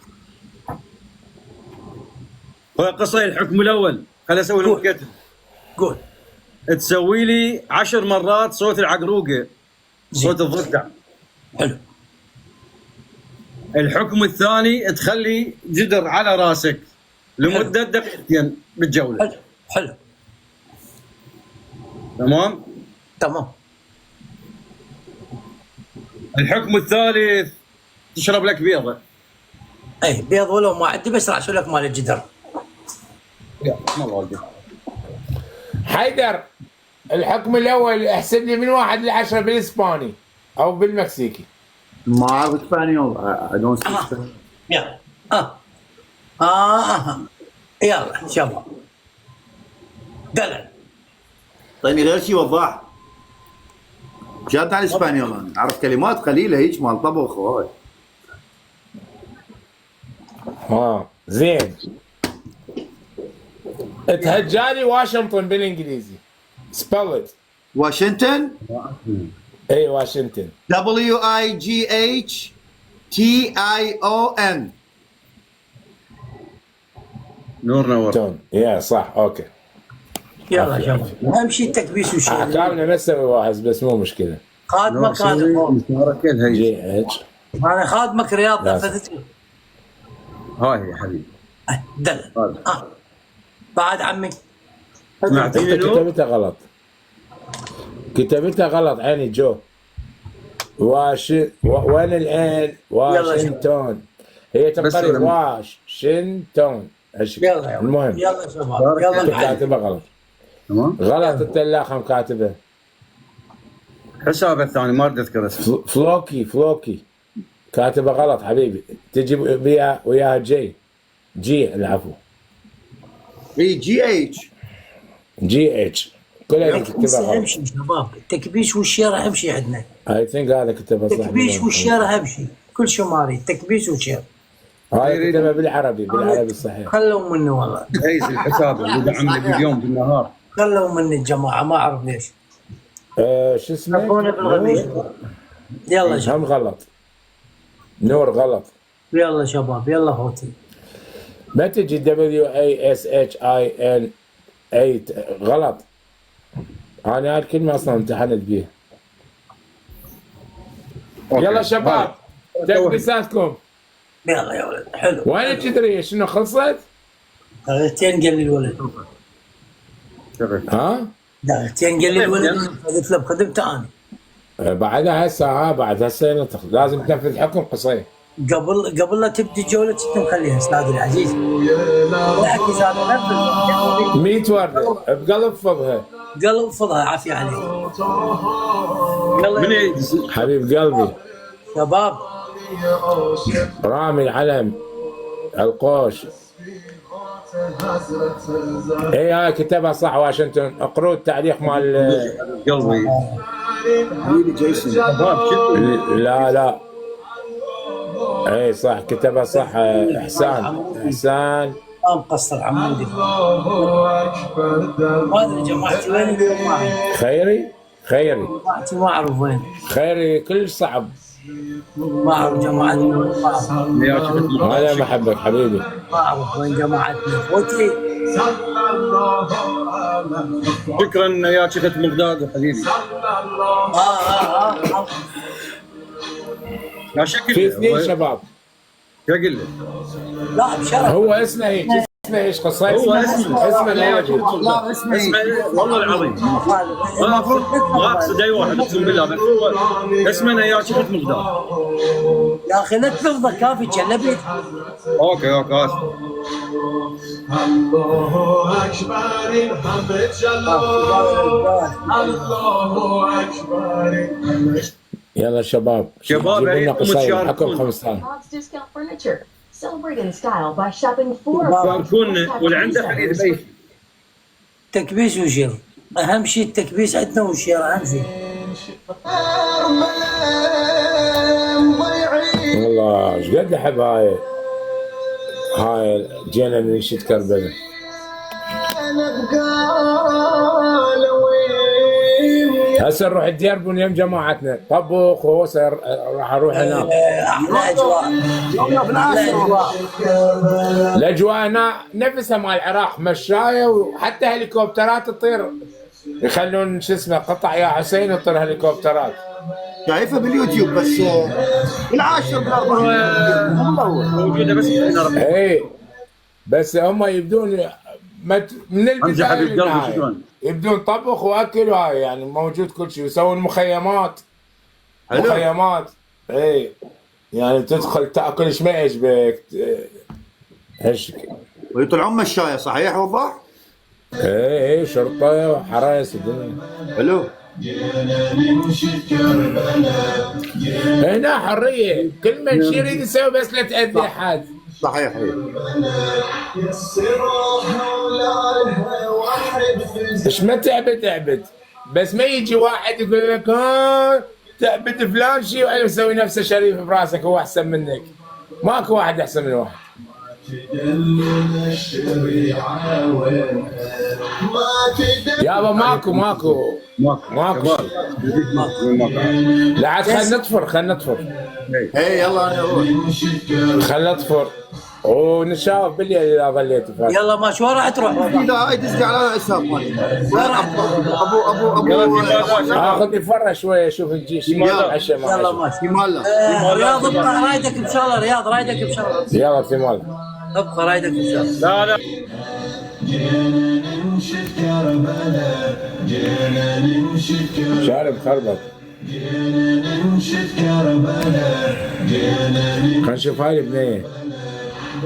قصي الحكم الاول، خل اسوي لهم كتب. قول. تسوي لي 10 مرات صوت العقروقه، صوت الضفدع. حلو. الحكم الثاني تخلي جدر على راسك لمده دقيقتين بالجوله. حلو حلو تمام؟ تمام. الحكم الثالث تشرب لك بيضه. اي بيض ولو ما عندي بس راح اسوي لك مال الجدر. حيدر الحكم الاول احسب لي من 1 ل 10 بالاسباني او بالمكسيكي. ما اعرف اسبانيول. I don't speak Spanish. يلا يلا شباب دلع. طيني غير شيء وضاح. جات على الاسبانيول انا اعرف كلمات قليله هيك مال طبخ وهاي. زين. تهجاني واشنطن بالانجليزي. سبلت. واشنطن. اي واشنطن. WIGHTION. نور نور. تون يا صح اوكي. يلا شباب اهم شيء التكبيس والشيء. احكامنا ما نسوي واحد بس مو مشكله. خادمك انا جي اتش. انا خادمك رياض نفذت لي. هاي يا حبيبي. دلع. بعد عمي انت كتبتها غلط. كتبتها غلط عيني جو. وين الان؟ واشنطن. هي تقريبا واشنطن. يلا المهم يلا شباب يلا كاتبها غلط. تمام. غلط التلاخم كاتبه. حسابه الثاني ما اريد اذكر اسمه. فلوكي كاتبه غلط حبيبي. تجي وياها جي العفو. اي GH. كلها كتبها اهم غلط. شيء شباب التكبيس والشير اهم شيء عندنا. اي ثينك هذا كتبها صح. التكبيس والشير اهم شيء كل شيء ماري التكبيس والشير. هاي كتبها بالعربي الصحيح. خلوا مني والله. ايش الحساب اللي دعمني باليوم بالنهار. خلوا مني الجماعه ما اعرف ليش. شو اسمه؟ حطونا بالغبيش. يلا شباب هم غلط. نور غلط. يلا شباب يلا خوتي. ما تجي WASHIN 8 غلط. انا هاي الكلمه اصلا امتحنت بيها. يلا شباب تكبيساتكم. يلا يا ولد حلو. وين الجدريه شنو خلصت؟ دقيقتين قال لي الولد. ها؟ دقيقتين قال لي الولد قلت له بخدمته انا. بعدها هسه بعد هسه لازم تنفذ حكم قصير. قبل لا تبدي الجوله كنت مخليها استاذ العزيز. الحكي زاد نفذ 100 ورده بقلب فضها. قلب فضها عافيه عليك. يلا حبيب قلبي. شباب رامي العلم القوش. اي هاي كتبها صح واشنطن. اقروا التعليق مال قلبي. لا اي صح كتبها صح. احسان ما مقصر عمودي. ما ادري جماعتي وين اليوم. خيري جماعتي ما اعرف وين. خيري كلش صعب. ما اعرف جماعتنا، ما اعرف. يا شيخ مقداد. انا بحبك حبيبي. ما اعرف وين جماعتنا اخوتي. شكرا يا شيخ مقداد حبيبي. لا شكل في اثنين شباب. شكل لا بشرف. هو اسمه هيك، اسمه ايش قصه؟ هو اسمه ناجي. لا اسمه والله العظيم ما اقصد اي واحد اقسم بالله، بس هو اسمه يا شيخ مقداد. يا اخي لا تلفظه كافي كلبت. اوكي اسف. الله اكبر محمد الله اكبر. يلا شباب شباب، جيبوا لنا عيدكم قصايد تشاركون. حكم 15. Bob's Discount Furniture. Celebrate in style by shopping 4 شاركونا واللي عنده حديد بيتي. تكبيس وشير، اهم شيء التكبيس عندنا والشير اهم شيء. والله ايش قد احب هاي جينا ننشد كربلاء. هسه نروح الديربون يم جماعتنا طبخ وهسه راح اروح هناك. احلى اجواء. احلى اجواء. الاجواء هنا نفسها مال العراق، مشايه وحتى هليكوبترات تطير، يخلون شو اسمه قطع يا حسين يطير هليكوبترات. شايفها باليوتيوب بس بالعاشر بالاربعه موجوده بس هنا. اي بس هم يبدون من حمزه حبيب البدايه قلبي للنهايه شكرا. يبدون طبخ واكل وهاي، يعني موجود كل شيء، يسوون مخيمات. حلو. مخيمات اي، يعني تدخل تاكل ايش ما يعجبك هشك. ويطلعون مشايه صحيح وضح؟ اي شرطه وحرايس الدنيا. حلو. هنا حريه، كل من شي يريد يسوي بس لا تاذي احد. صحيح. ايش ما تعبد بس ما يجي واحد يقول لك تعبد فلان شيء وانا مسوي نفسه شريف براسك هو احسن منك. ماكو واحد احسن من واحد. يابا ماكو لا عاد خلينا نطفر اي يلا انا اروح. خلينا نطفر ونشاف بالليل اذا ظليت فاضي. يلا ماشي وين راح تروح؟ لا هاي دزلي على الحساب مالي. ابو اخذ لي فره شويه اشوف الجيش عشاء يلا ما ماشي. في ماله. رياض ابقى رايدك ان شاء الله. رياض رايدك ان شاء الله. يلا في مال. ابقى رايدك ان شاء الله. لا شارب خربط. خلينا نشوف هاي البنيه.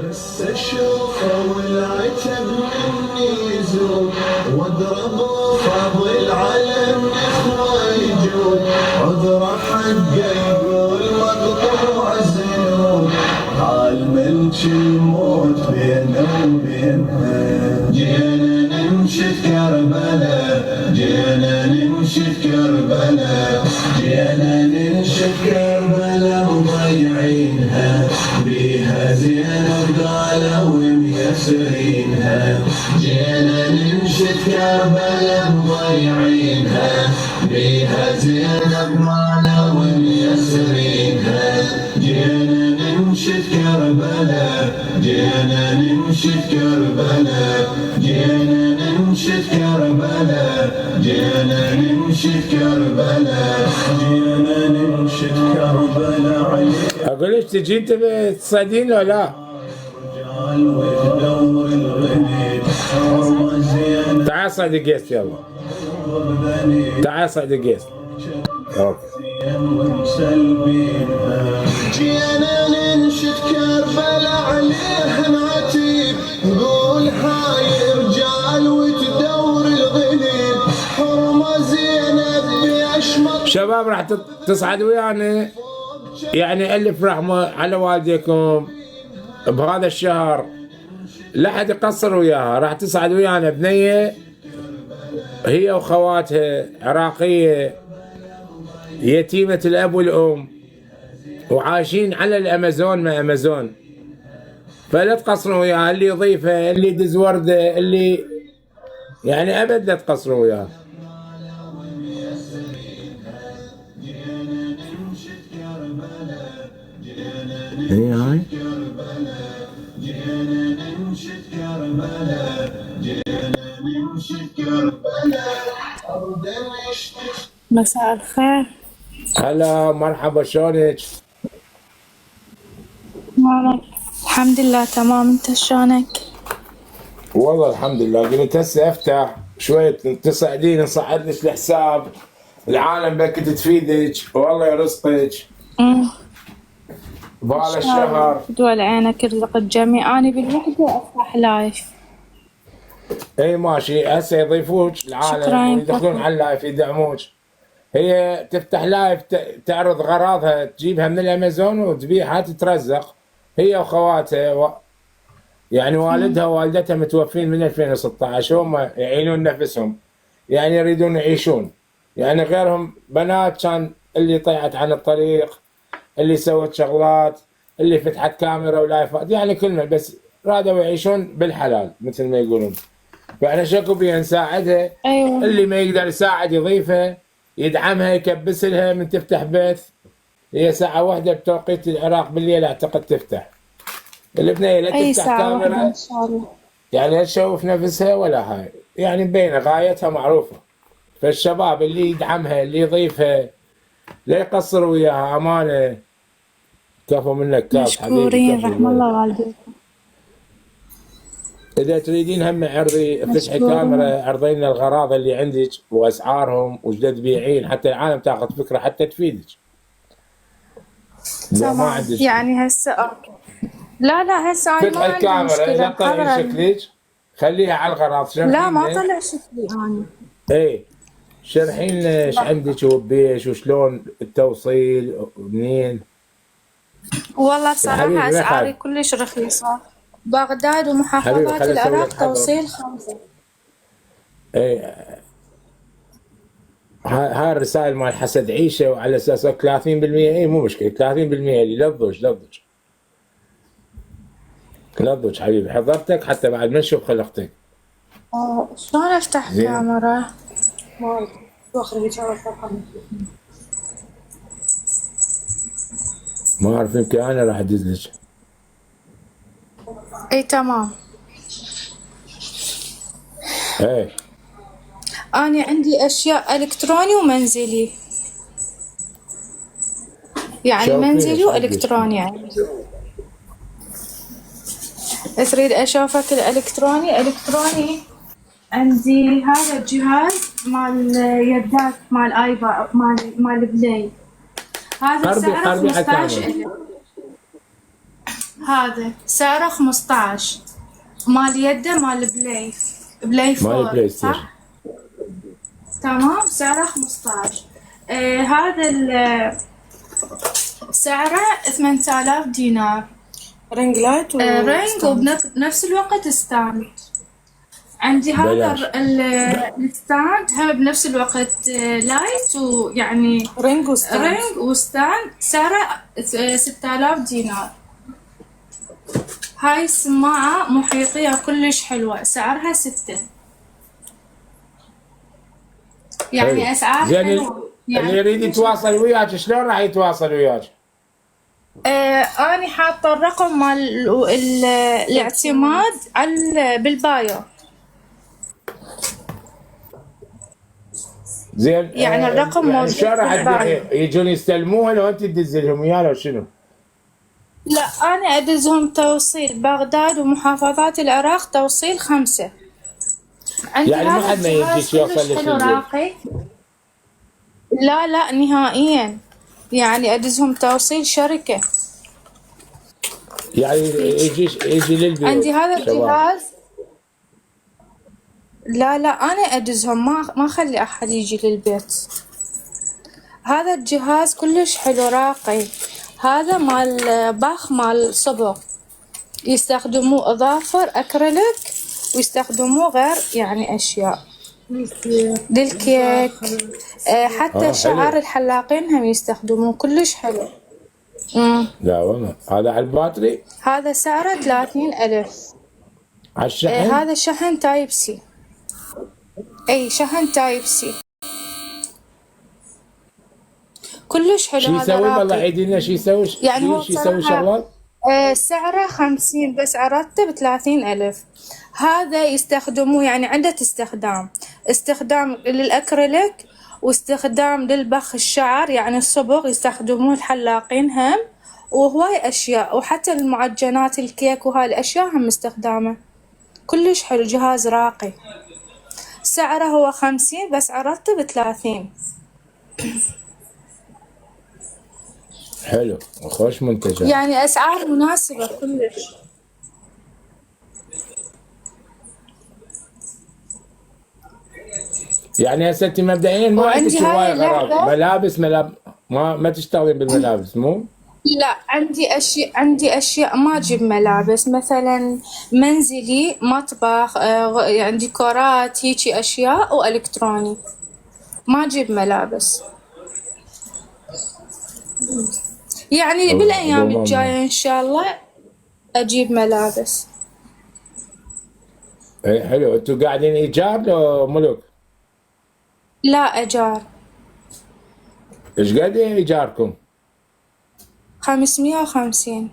بس اشوفه والعتب مني يزول واضرب فاضل على النخوه يجول عذره حقه يقول مقطوع زينون عالملك الموت بينه وبينها. جينا نمشي كربلاء جينا نمشي كربلاء جينا نمشي كربلاء مضيعينها بيها زينب قالوا ميسرينها. جينا نمشي كربلاء مضيعينها بيها زينب قالوا ميسرينها. جينا نمشي كربلاء جينا نمشي كربلاء جينا نمشي كربلاء جينا نمشي كربلاء جينا نمشي كربلاء عليك. اقول لك تجي انت تصيدين ولا لا؟ تعال صيد القيس يلا. تعال صيد القيس. جينا ننشد كربلاء عليه نعتيب نقول هاي رجال وتدور الغليل حرمه زينب باشمط. شباب راح تصعد ويانا، يعني الف رحمه على والديكم بهذا الشهر، لا حد يقصر وياها. راح تصعد ويانا بنيه هي وخواتها عراقيه يتيمه الاب والام وعايشين على الامازون ما امازون، فلا تقصروا وياها. اللي يضيفها اللي يدز ورده اللي يعني ابد لا تقصروا وياها. هي هاي مساء الخير. هلا مرحبا شلونك؟ الحمد لله تمام، انت شلونك؟ والله الحمد لله. قلت هسه افتح شوية تساعدين نصعد لك الحساب، العالم بك تفيدك والله يرزقك بهذا الشهر. دول عينك يرزق الجميع. اني بالوحدة افتح لايف. اي ماشي، هسه يضيفوك العالم شكراً. ويدخلون على اللايف يدعموك. هي تفتح لايف تعرض غراضها، تجيبها من الامازون وتبيعها تترزق هي وخواتها يعني والدها ووالدتها متوفين من 2016، هم يعينون نفسهم يعني يريدون يعيشون، يعني غيرهم بنات كان اللي طلعت عن الطريق، اللي سوت شغلات، اللي فتحت كاميرا ولايفات، يعني كلمة بس رادوا يعيشون بالحلال مثل ما يقولون. فاحنا شكو بيها نساعدها. ايوه اللي ما يقدر يساعد يضيفها يدعمها يكبس لها من تفتح بث. هي ساعة واحدة بتوقيت العراق بالليل اعتقد تفتح. البنية لا اي تفتح ساعة واحدة كاميرا ان شاء الله. يعني لا تشوف نفسها ولا هاي، يعني مبينة غايتها معروفة. فالشباب اللي يدعمها اللي يضيفها لا يقصر وياها، امانة. كفو منك كاف حبيبي. مشكورين، كفو رحم الله والديك. والديكم. اذا تريدين هم عرضي افتحي مشكورين. كاميرا عرضي لنا الغراض اللي عندك واسعارهم وش تبيعين حتى العالم تاخذ فكره حتى تفيدك. لا ما تمام، عندك يعني هسه اوكي. لا هسه انا ما فتحي عندي الكاميرا مشكلة اذا طلعي بقدر. شكلك خليها على الغراض. لا ما شرحين طلع شكلي انا. ايه شرحين لنا ايش عندك وبيش وشلون التوصيل ومنين. والله يا بصراحة حبيبي ما اسعاري يخالف. كلش رخيصة. بغداد حبيبي ومحافظات خلي اسوي العراق لك حظر. توصيل 5. ايه هاي الرسائل مال حسد عيشه وعلى اساس 30%. اي مو مشكله 30% اللي لا تضوج لا تضوج حبيبي، حضرتك حتى بعد ما نشوف خلقتك. شلون افتح زين. كاميرا؟ ما اعرف يمكن انا راح ادز لك. اي تمام. ايه أنا عندي أشياء إلكتروني ومنزلي، يعني شوفي منزلي ايش عندك. وإلكتروني عندي. تريد أشوفك الإلكتروني؟ إلكتروني عندي هذا الجهاز مال يدات مال آيبا مال بلاي. هذا سعره قربي على 15 الكاميرا. ألف. هذا سعره 15 مال يده مال بلاي مال 4 بلاي ستيشن. صح؟ تمام سعره 15. هذا سعره 8000 دينار. رينج لايت رينج وبنفس الوقت ستاند. عندي هذا بلاش. الستاند هم بنفس الوقت لايت ويعني رينج وستاند. رينج وستاند سعره 6000 دينار. هاي السماعة محيطية كلش حلوة سعرها 6. يعني حلو. أسعار زين حلوة. اللي يريد يتواصل وياك شلون راح يتواصل وياك؟ أنا حاطة الرقم مال الاعتماد على بالبايو. زين يعني الرقم يعني موجود شلون راح بالبايو. تبيعي؟ يجون يستلموها لو انت تدز لهم اياها لو شنو؟ لا أنا أدزهم توصيل بغداد ومحافظات العراق توصيل 5. عندي يعني ما هذا حد ما الجهاز يجيش يوصل كلش لك حلو البيت. راقي. لا نهائيا، يعني أدزهم توصيل شركة. يعني يجي للبيت. عندي هذا شباب. الجهاز. لا أنا أدزهم ما أخلي أحد يجي للبيت. هذا الجهاز كلش حلو راقي. هذا مال باخ مال صبغ، يستخدموه إضافر أكريليك ويستخدموه غير يعني أشياء للكيك. حتى شعار حلو. الحلاقين هم يستخدموه كلش حلو. لا والله هذا على الباتري هذا سعره 30,000. على الشحن. هذا شحن تايب سي. اي شحن تايب سي كلش حلو. شو هذا يسوي؟ والله راقي. عيدي لنا شو يسوي؟ يعني هو شو يسوي بصراحة- شغلات؟ سعره 50 بس عرضته ب30,000. هذا يستخدموه يعني عدة استخدام للأكريليك واستخدام للبخ الشعر يعني الصبغ يستخدموه الحلاقين هم وهواي أشياء وحتى المعجنات الكيك وهاي الأشياء هم استخدامه كلش حلو جهاز راقي. سعره هو 50 بس عرضته ب30. حلو خوش منتجات. يعني أسعار مناسبة كلش. يعني هسه انت مبدئيا ما وعندي عندك هاي هواي غراض اللعبة. ملابس ما تشتغلين بالملابس مو؟ لا عندي أشياء ما أجيب ملابس مثلا منزلي مطبخ يعني ديكورات هيجي أشياء وإلكتروني ما أجيب ملابس. يعني بالأيام الجاية إن شاء الله أجيب ملابس. اي حلو. انتوا قاعدين ايجار لو ملك؟ لا أجار. ايش قد ايجاركم؟ 550.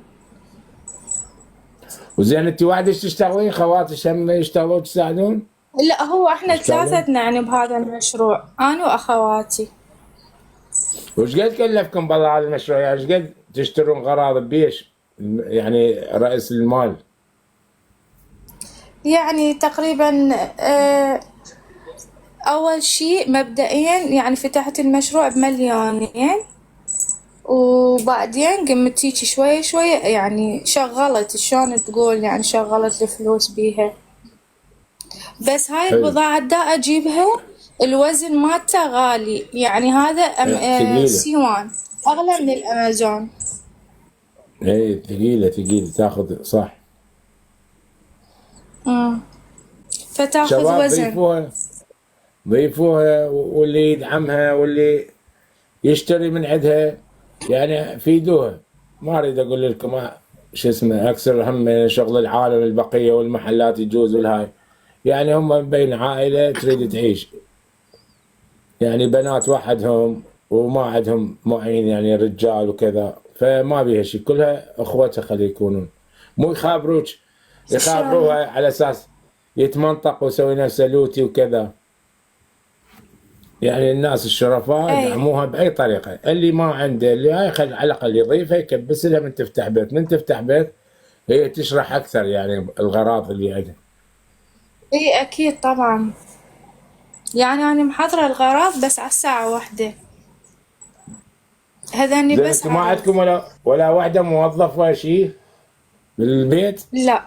وزين انت وحدك تشتغلين خواتك هم يشتغلون تساعدون؟ لا هو احنا يشتغلون؟ ثلاثتنا يعني بهذا المشروع أنا وأخواتي. وش قد كلفكم بالله هذا المشروع؟ يعني ايش قد تشترون غراض بيش؟ يعني رأس المال يعني تقريبا أول شيء مبدئيا يعني فتحت المشروع ب2,000,000 وبعدين قمت هيجي شوية شوية يعني شغلت شلون تقول يعني شغلت الفلوس بيها. بس هاي حلو. البضاعة دا أجيبها الوزن مالته غالي يعني هذا ثقيلة. سيوان أغلى من الأمازون. اي ثقيلة تاخذ صح. فتاخذ شباب وزن. ضيفوها واللي يدعمها واللي يشتري من عندها يعني فيدوها. ما اريد اقول لكم شو اسمه اكثر هم شغل العالم البقيه والمحلات يجوز والهاي يعني هم بين عائله تريد تعيش يعني بنات وحدهم وما عندهم معين يعني رجال وكذا فما بيها شيء كلها اخوتها خلي يكونون مو يخابروها على اساس يتمنطق ويسوي نفسه لوتي وكذا. يعني الناس الشرفاء يدعموها باي طريقه اللي ما عنده اللي هاي خلي على الاقل يضيفها يكبس لها من تفتح بيت هي تشرح اكثر يعني الغراض اللي عندها. اي اكيد طبعا يعني انا محضره الغراض بس على الساعه واحدة هذاني بس. ما عندكم ولا واحده موظف ولا شيء بالبيت؟ لا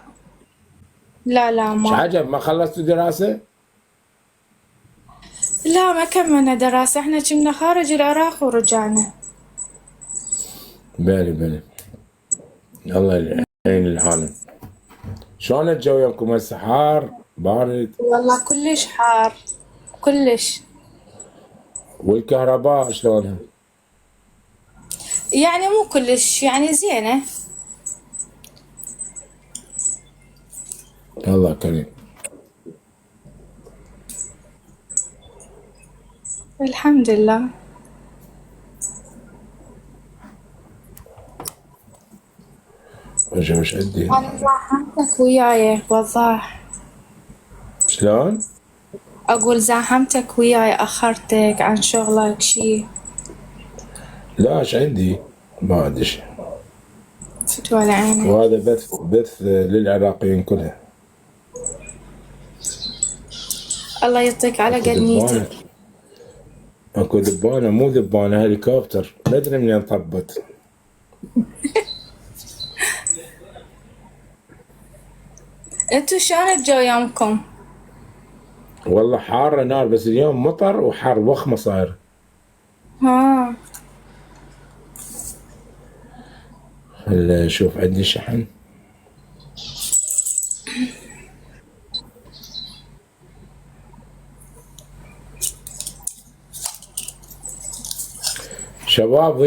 مش ما عجب ما خلصتوا دراسه؟ لا ما كملنا دراسة احنا كنا خارج العراق ورجعنا. بالي الله يعين العالم. شلون الجو يومكم هسه حار بارد؟ والله كلش حار كلش. والكهرباء شلونها؟ يعني مو كلش يعني زينة. الله كريم. الحمد لله. وجه مش عندي. أنا زاحمتك وياي وضاح. شلون؟ أقول زاحمتك وياي أخرتك عن شغلك شي. لا ايش عندي؟ ما عندي شيء. فتوى لعينك. وهذا بث للعراقيين كلها. الله يعطيك على قد نيتك. اكو ذبانه مو ذبانه هليكوبتر ما ادري منين طبت. انتو شلون الجو يومكم؟ والله حاره نار بس اليوم مطر وحر وخمه صاير. ها هلا شوف عندي شحن. شباب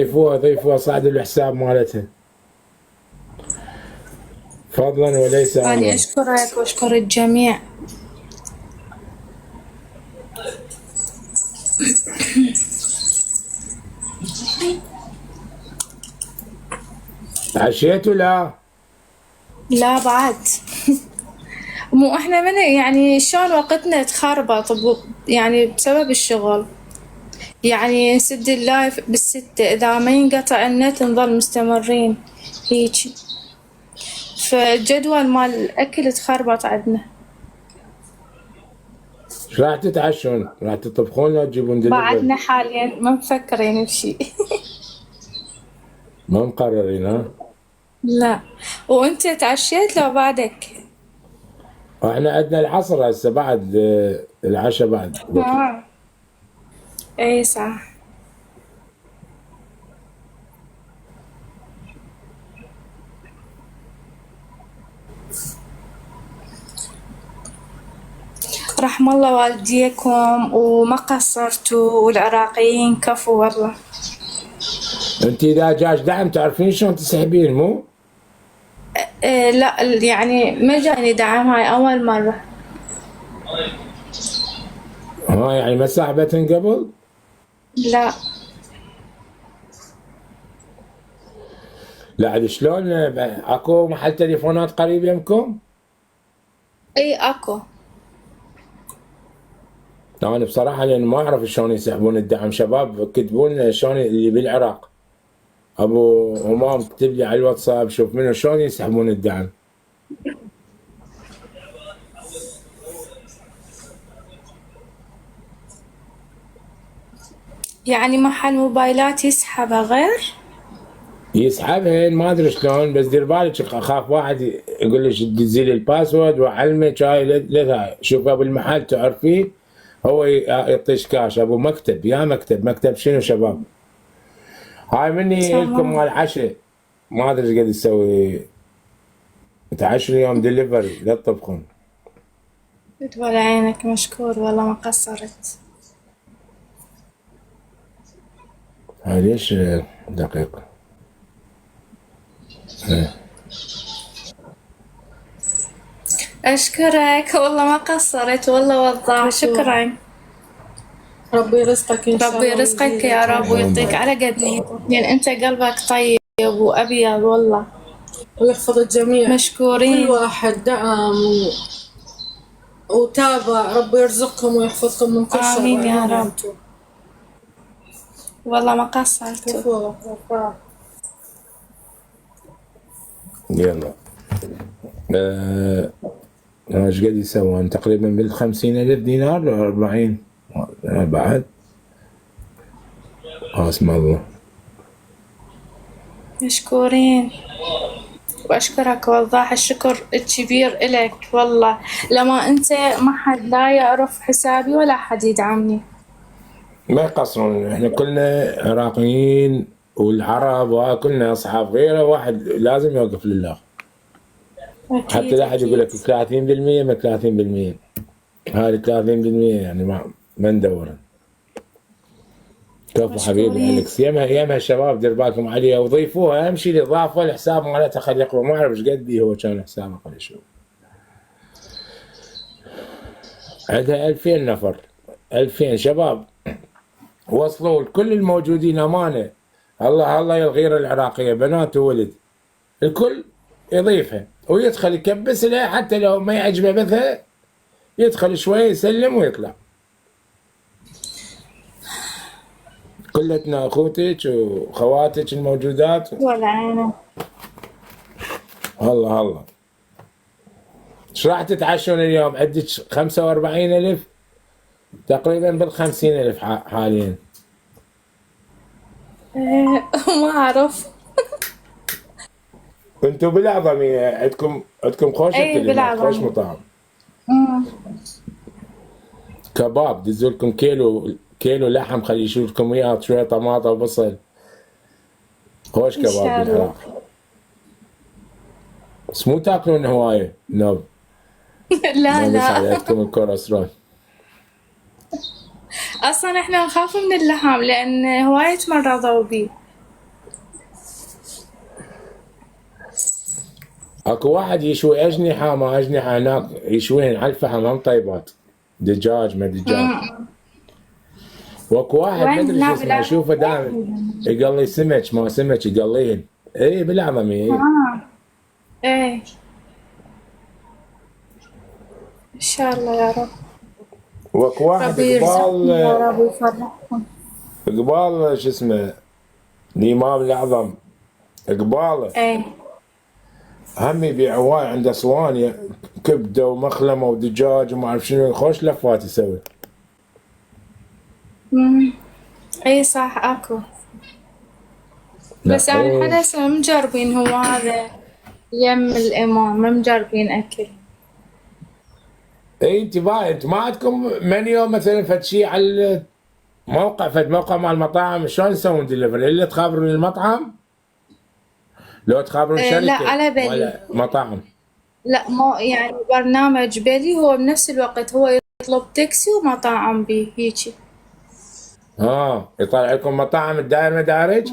ضيفوها صعدوا الحساب مالتها فضلا وليس امرا. أنا أشكرك وأشكر الجميع. عشيتوا لا؟ لا بعد. مو احنا من يعني شلون وقتنا تخربط يعني بسبب الشغل. يعني نسد اللايف بالستة، إذا ما ينقطع النت نظل مستمرين هيجي. فالجدول مال الأكل تخربط عندنا. ايش راح تتعشون؟ راح تطبخون ولا تجيبون دليفري؟ بعدنا حاليا ما مفكرين بشي. ما مقررين ها؟ لا. وانت تعشيت لو بعدك؟ احنا عندنا العصر هسه بعد العشاء بعد. اي صح. رحم الله والديكم وما قصرتوا، والعراقيين كفو والله. انت اذا جاش دعم تعرفين شلون تسحبين مو؟ لا يعني ما جاني دعم، هاي أول مرة. يعني ما سحبتن قبل؟ لا. لا عاد شلون اكو محل تليفونات قريب يمكم؟ اي اكو. انا بصراحه لان ما اعرف شلون يسحبون الدعم، شباب كتبوا لنا شلون اللي بالعراق. ابو همام كتب لي على الواتساب شوف منو شلون يسحبون الدعم. يعني محل موبايلات يسحبها غير؟ يسحبهن ما ادري شلون، بس دير بالك اخاف واحد يقول لك دزي لي الباسورد واعلمك هاي لا شوفها بالمحل تعرفيه هو يعطيش كاش. ابو مكتب يا مكتب شنو شباب؟ هاي مني لكم مال عشاء ما ادري ايش قاعد يسوي. تعشوا اليوم دليفري لا تطبخون. ولا عينك مشكور والله ما قصرت. هاي ليش دقيقة؟ أشكرك والله ما قصرت والله وضاح. شكرا. ربي يرزقك إن شاء الله. ربي يرزقك يا رب ويعطيك على قد نيتك، لأن أنت قلبك طيب وأبيض والله. ويحفظ الجميع. مشكورين. كل واحد دعم وتابع. ربي يرزقكم ويحفظكم من كل شر. آمين يا رب. والله ما قصرتوا. يلا ايش قاعد يسوون؟ تقريبا بال50,000 دينار ولا 40 بعد؟ اسم الله. مشكورين. وأشكرك وضاح الشكر الكبير إلك والله. لما أنت ما حد لا يعرف حسابي ولا حد يدعمني. ما يقصرون، احنا كلنا عراقيين والعرب وكلنا اصحاب، غيره واحد لازم يوقف لله. حتى لا احد يقول لك 30% ما 30%. هذه 30% يعني ما ندور. كفو حبيبي الكس. يمها الشباب دير بالكم عليها وضيفوها. اهم شيء الاضافه الحساب مالتها خلي يقرا. ما اعرف ايش قد هو كان حسابه. خلي اشوف. عندها 2000 نفر. 2000 شباب وصلوا لكل الموجودين امانه. الله الغيره العراقيه بنات وولد الكل يضيفها ويدخل يكبس لها، حتى لو ما يعجبه بثها يدخل شوي يسلم ويطلع. كلتنا اخوتك وخواتك الموجودات. ولا عينك. الله ايش راح تتعشون اليوم؟ عندك 45,000 تقريبا بال50,000 حاليا. ما أعرف. انتم بالاعظمي عندكم خوش اي اكل، خوش مطاعم. كباب دزوا لكم كيلو لحم خلي يشيل لكم اياه شويه طماطه وبصل. خوش كباب بالعراق. بس مو تاكلون هوايه نوب. لا عندكم الكوليسترول. اصلا احنا نخاف من اللحم لان هواية مرضوا بيه. اكو واحد يشوي اجنحه ما اجنحه هناك يشويهن على الفحم هم طيبات. دجاج ما دجاج. واكو واحد ما ادري شو اسمه اشوفه دائما يقلي سمك ما سمك يقليهن. اي بالعظمي. ايه إن شاء الله يا رب. وك واحد ربي يرزقكم يا قبال رب ويفرحكم. قبال شو اسمه الإمام الأعظم قباله إيه. هم يبيع هواي عند أسوان كبدة ومخلمة ودجاج وما أعرف شنو خوش لفات يسوي. اي صح اكو. بس يعني احنا هسه مجربين هو هذا يم الامام ما مجربين اكل. اي انت ما عندكم منيو مثلا فد شيء على الموقع فد موقع مال المطاعم شلون يسوون دليفري؟ الا تخابرون المطعم؟ لو تخابرون شركه لا على بالي. ولا مطاعم؟ لا ما يعني برنامج بالي هو بنفس الوقت هو يطلب تاكسي ومطاعم بيه هيجي. يطلع لكم مطاعم الدائر مدارج؟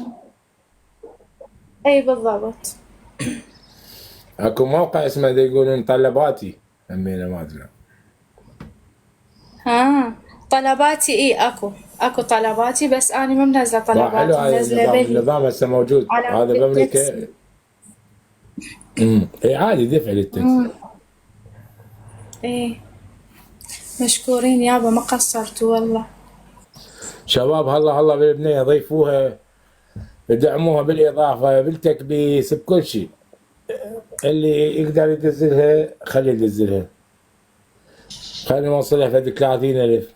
اي بالضبط. اكو موقع اسمه يقولون طلباتي همينه ما ادري. طلباتي اي اكو طلباتي بس انا ما منزله طلباتي حلو هاي منزله بالي. النظام هسه موجود هذا بامريكا. اي عادي دفع للتاكسي. ايه مشكورين يابا ما قصرتوا والله. شباب هلا بالبنيه ضيفوها ادعموها بالاضافه بالتكبيس بكل شيء. اللي يقدر يدزلها خليه يدزلها. خلينا نوصلها فد 30,000.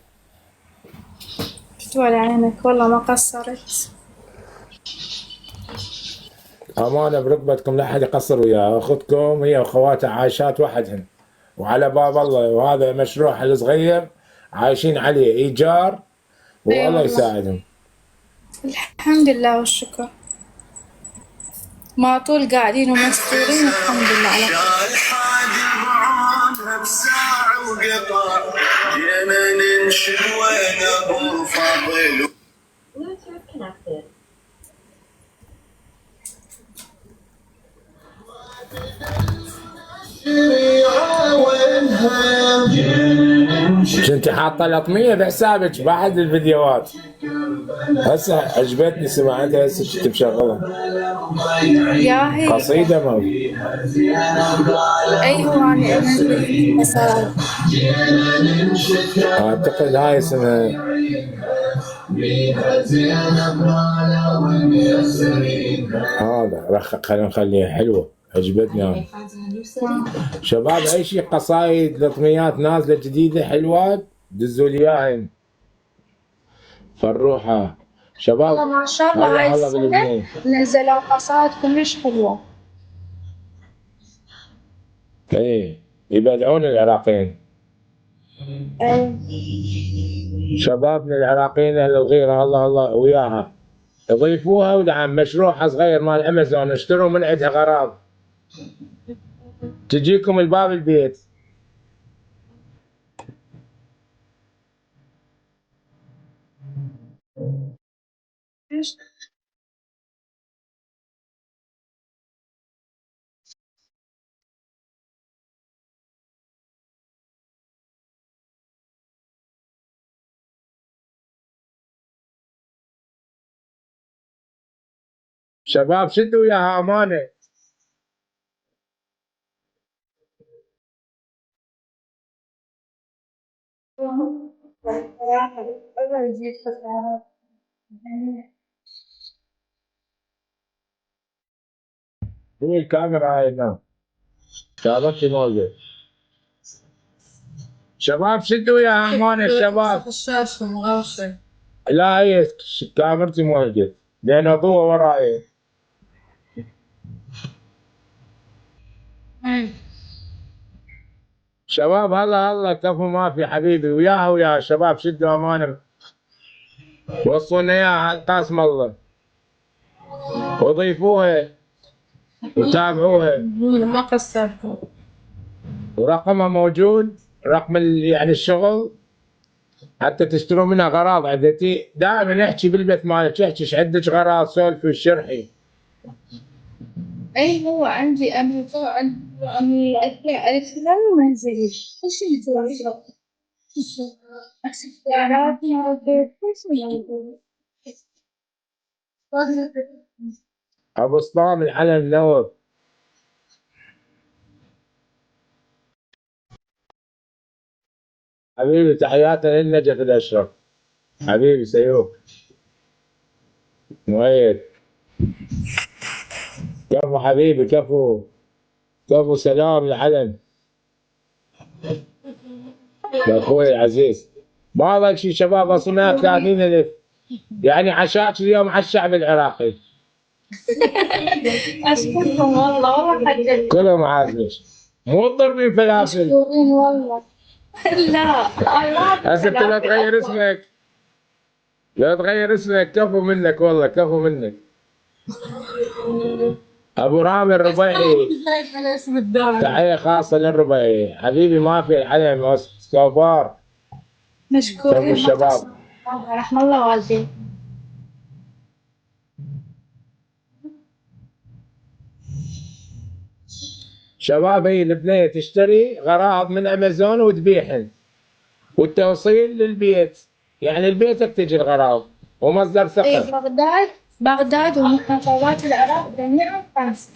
شتو على عينك والله ما قصرت. امانه بركبتكم لا احد يقصر وياها. اختكم هي واخواتها عايشات وحدهن وعلى باب الله وهذا مشروعها الصغير عايشين عليه ايجار والله يساعدهم. الحمد لله والشكر. ما طول قاعدين ومستورين الحمد لله على Bluetooth connected. كنت حاطه الاطميه بحسابك بعد الفيديوهات. هسه عجبتني سمعتها هسه كنت مشغلها. يا هي قصيده ما اي هو انا مسار. اعتقد هاي اسمها هذا خلينا نخليها حلوه عجبتني انا. شباب اي شيء قصايد لطميات نازله جديده حلوات دزوا لي اياهن فروحه شباب. والله ما شاء الله هاي السنة نزلوا قصائد كلش حلوة. ايه يبدعون العراقيين. شبابنا العراقيين اهل الغيره الله وياها يضيفوها ودعم مشروعها صغير مال امازون اشتروا من عندها غراض تجيكم الباب البيت. شباب شدوا وياها امانه. هي الكاميرا هاي هنا كاميرتي موجود. شباب شدوا وياها امانه الشباب. الشاشة مغشى. لا هي كاميرتي موجود لانه ضوء وراي. شباب هلا كفو ما في حبيبي وياها الشباب شدوا امانه وصلنا اياها قاسم الله وضيفوها وتابعوها. ما قصرتوا. ورقمها موجود رقم يعني الشغل حتى تشترون منها غراض عدتي. دائما نحكي بالبيت مالك احكي ايش عندك غراض سولفي وشرحي. اي هو عندي امريكا عندي الكلام منزلي ايش اللي اكسسوارات ابو سلام العلم نوف حبيبي تحياتنا للنجف الاشرف. حبيبي سيوف مؤيد. كفو حبيبي كفو. كفو سلام العلم يا اخوي العزيز. ما ظل شي شباب اصلا 30,000 يعني عشاك اليوم على الشعب العراقي. أشكركم والله حجة. كلهم عازمش مو ضربين فلافل. مشكورين والله. لا هسه انت لا تغير اسمك. لا تغير اسمك كفو منك والله كفو منك. ابو رامي الربيعي تحية خاصة للربيعي حبيبي ما في العلم سوبر. مشكورين الشباب. رحم الله والديك. شباب هي البنية تشتري غراض من امازون وتبيعهن والتوصيل للبيت يعني لبيتك تجي الغراض ومصدر ثقة. اي بغداد ومحافظات العراق جميعا 5.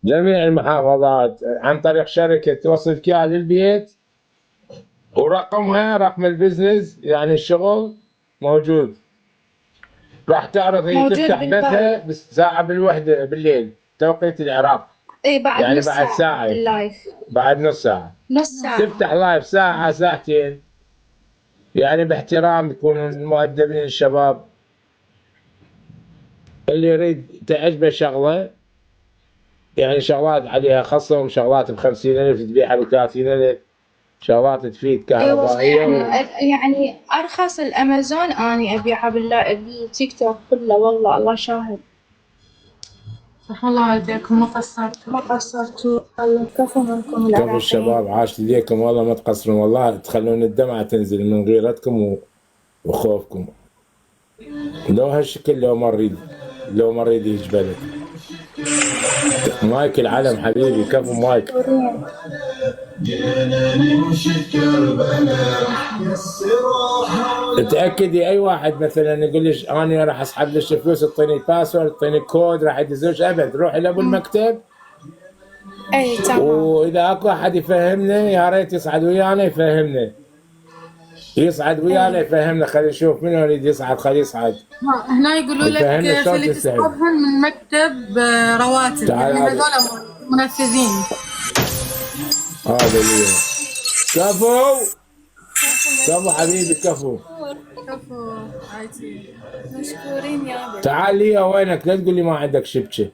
جميع المحافظات عن طريق شركة توصلك اياها للبيت ورقمها رقم البزنس يعني الشغل موجود. راح تعرض هي تفتح بثها بالساعة بالوحدة بالليل توقيت العراق. اي بعد يعني نص بعد ساعة ساعة اللايف. بعد نص ساعة. نص ساعة تفتح لايف ساعة ساعتين يعني باحترام يكونوا مؤدبين الشباب. اللي يريد تعجبه شغلة يعني شغلات عليها خصم شغلات ب50,000 تبيعها ب30,000 شغلات تفيد كهربائية يعني ارخص الامازون اني ابيعها بالتيك توك كله والله الله شاهد. رحم الله والديكم ما قصرتوا. الله كفو منكم العراقيين. كفو الشباب عاش ليكم والله ما تقصرون والله تخلون الدمعة تنزل من غيرتكم وخوفكم. لو هالشكل لو ما نريد يجبلك. مايك العلم حبيبي كفو مايك. تأكدي أي واحد مثلا يقول لك أنا راح أسحب لك فلوس اعطيني الباسورد اعطيني كود راح يدزوش أبد روحي لأبو المكتب. اي تمام. وإذا أكو أحد يفهمنا يا ريت يصعد ويانا يفهمنا. يصعد ويانا يفهمنا خلينا نشوف منو يريد يصعد خليه يصعد. هنا يقولوا لك خليك تسحبهم من مكتب رواتب يعني هذول منفذين. هذا اللي كفو حبيبي كفو عادي. مشكورين يا بي. تعال لي وينك لا تقول لي ما عندك شبكة.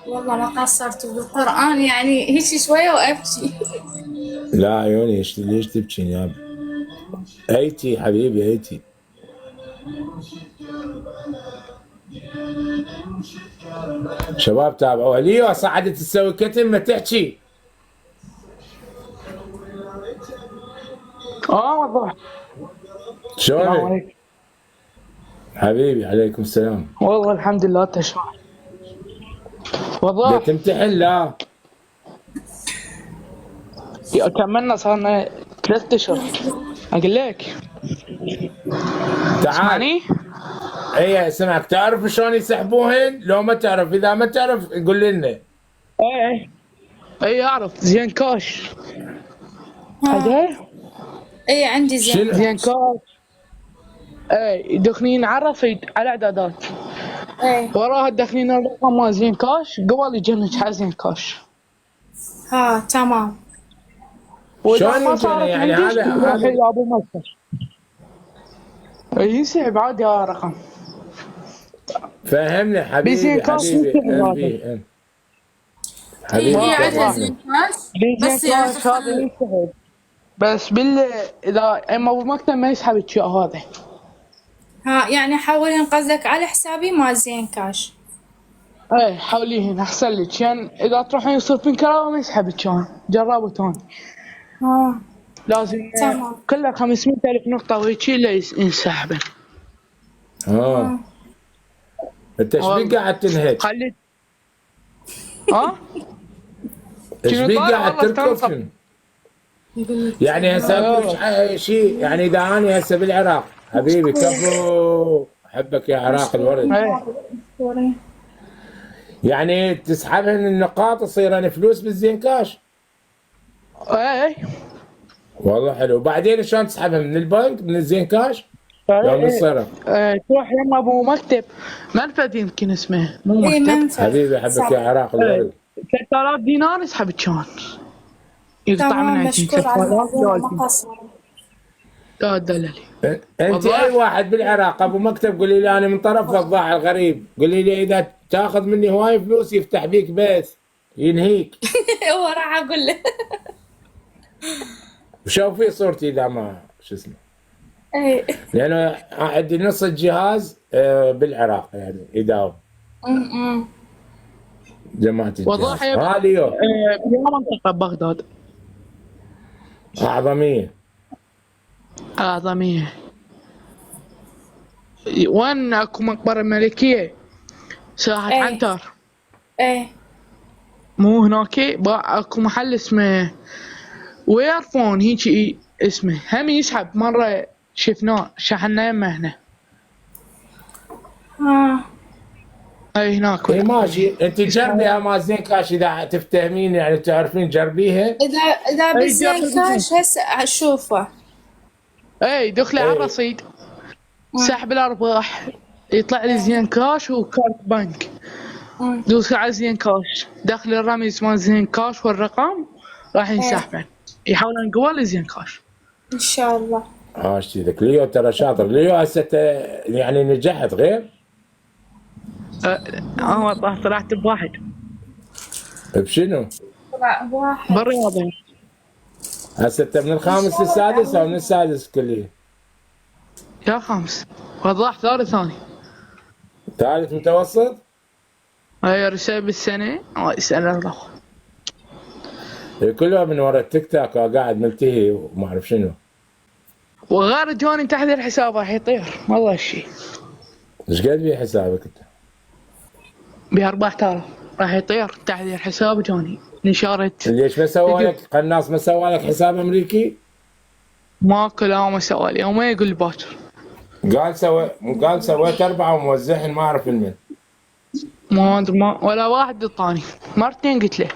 والله ما قصرتوا بالقرآن يعني هيك شوية وأبكي. لا عيوني ليش تبكين يا ابي؟ ايتي حبيبي ايتي. شباب تابعوا ليو صعدت تسوي كتم ما تحكي. والله شلونك؟ حبيبي عليكم السلام. والله الحمد لله انت شلون؟ والله تمتحن لا كملنا صارنا 3 اشهر اقول لك. تعال اي سمعك تعرف شلون يسحبوهن؟ لو ما تعرف اذا ما تعرف قول لنا. اي اعرف زين كاش. هذا اي عندي زين كاش. دخلين عرف على اعدادات. وراها تدخلين الرقم مال زين كاش قبل يجنك على زين كاش. تمام. شلون يمكن يعني هذا ابو مصر ينسحب عادي رقم. فهمني حبيبي حبيبي هي عندها زين كاش بس بس اذا اما ابو مكتب ما يسحب الشيء هذا. يعني حولين قصدك على حسابي مال زين كاش. حوليهن احسن لك يعني اذا تروحين يصير في كراوي ما يسحب كان جربوا تاني. لازم كله 500,000 نقطة وهيجي لا ينسحبن. انت ايش بيك قاعد تنهج؟ خليت ايش بيك قاعد تركض؟ يعني هسه شيء يعني اذا انا هسه بالعراق حبيبي كفو احبك يا عراق الورد. يعني تسحبهن النقاط تصيرن فلوس بالزين كاش. اي والله حلو. وبعدين شلون تسحبها من البنك من الزين كاش؟ لو من الصرف تروح يما ابو مكتب منفذ يمكن اسمه مو اي مكتب. منفذ. حبيبي احبك يا عراق الورد. 3000 دينار يسحب كان يقطع تمام منها مشكور على الموضوع ما قصر. لا دللي. انت اي واحد بالعراق ابو مكتب قولي لي انا من طرف الضاع الغريب، قولي لي اذا تاخذ مني هواي فلوس يفتح بيك بيت ينهيك. هو راح اقول له. وشوفي صورتي اذا ما شو اسمه. اي لانه عندي نص الجهاز بالعراق يعني يداوم. جماعة الجهاز وضاح غالية بها منطقة بغداد أعظمية. أعظمية. وين اكو مقبرة ملكية ساحة ايه. عنتر. ايه مو هناك اكو محل اسمه ويرفون هيجي اسمه هم يسحب مرة شفناه شحناه يمه هنا. اي هناك. اي ماشي. انت جربيها مع زين كاش اذا تفتهمين يعني تعرفين جربيها. اذا بالزين كاش هسه اشوفه. اي دخلي على الرصيد سحب الارباح يطلع لي زين كاش وكارت بنك. دوسي على زين كاش داخل الرمز مال زين كاش والرقم راح ينسحبن يحولون قوى لزين كاش ان شاء الله. عاشتي لك ليو ترى شاطر. ليو هسه يعني نجحت غير؟ طلعت بواحد. بشنو؟ بواحد بالرياضة. هسه انت من الخامس للسادس او من السادس كلية؟ يا خامس. وضاح ثالث ثاني. ثالث متوسط؟ هاي رسالة بالسنة السنة الأخرى. كلها من ورا التيك توك قاعد ملتهي وما اعرف شنو. وغير جوني تحضير حساب راح يطير والله الشيء. ايش قد بيه حسابك انت؟ ب 4000 راح يطير تحضير حساب جوني نشارة. ليش ما سوى لك قناص ما سوى لك حساب امريكي؟ ماكو لا ما سوى لي وما يقول لي باكر. قال سويت 4 وموزعهن ما اعرف من. ما ادري ولا واحد اعطاني مرتين قلت له.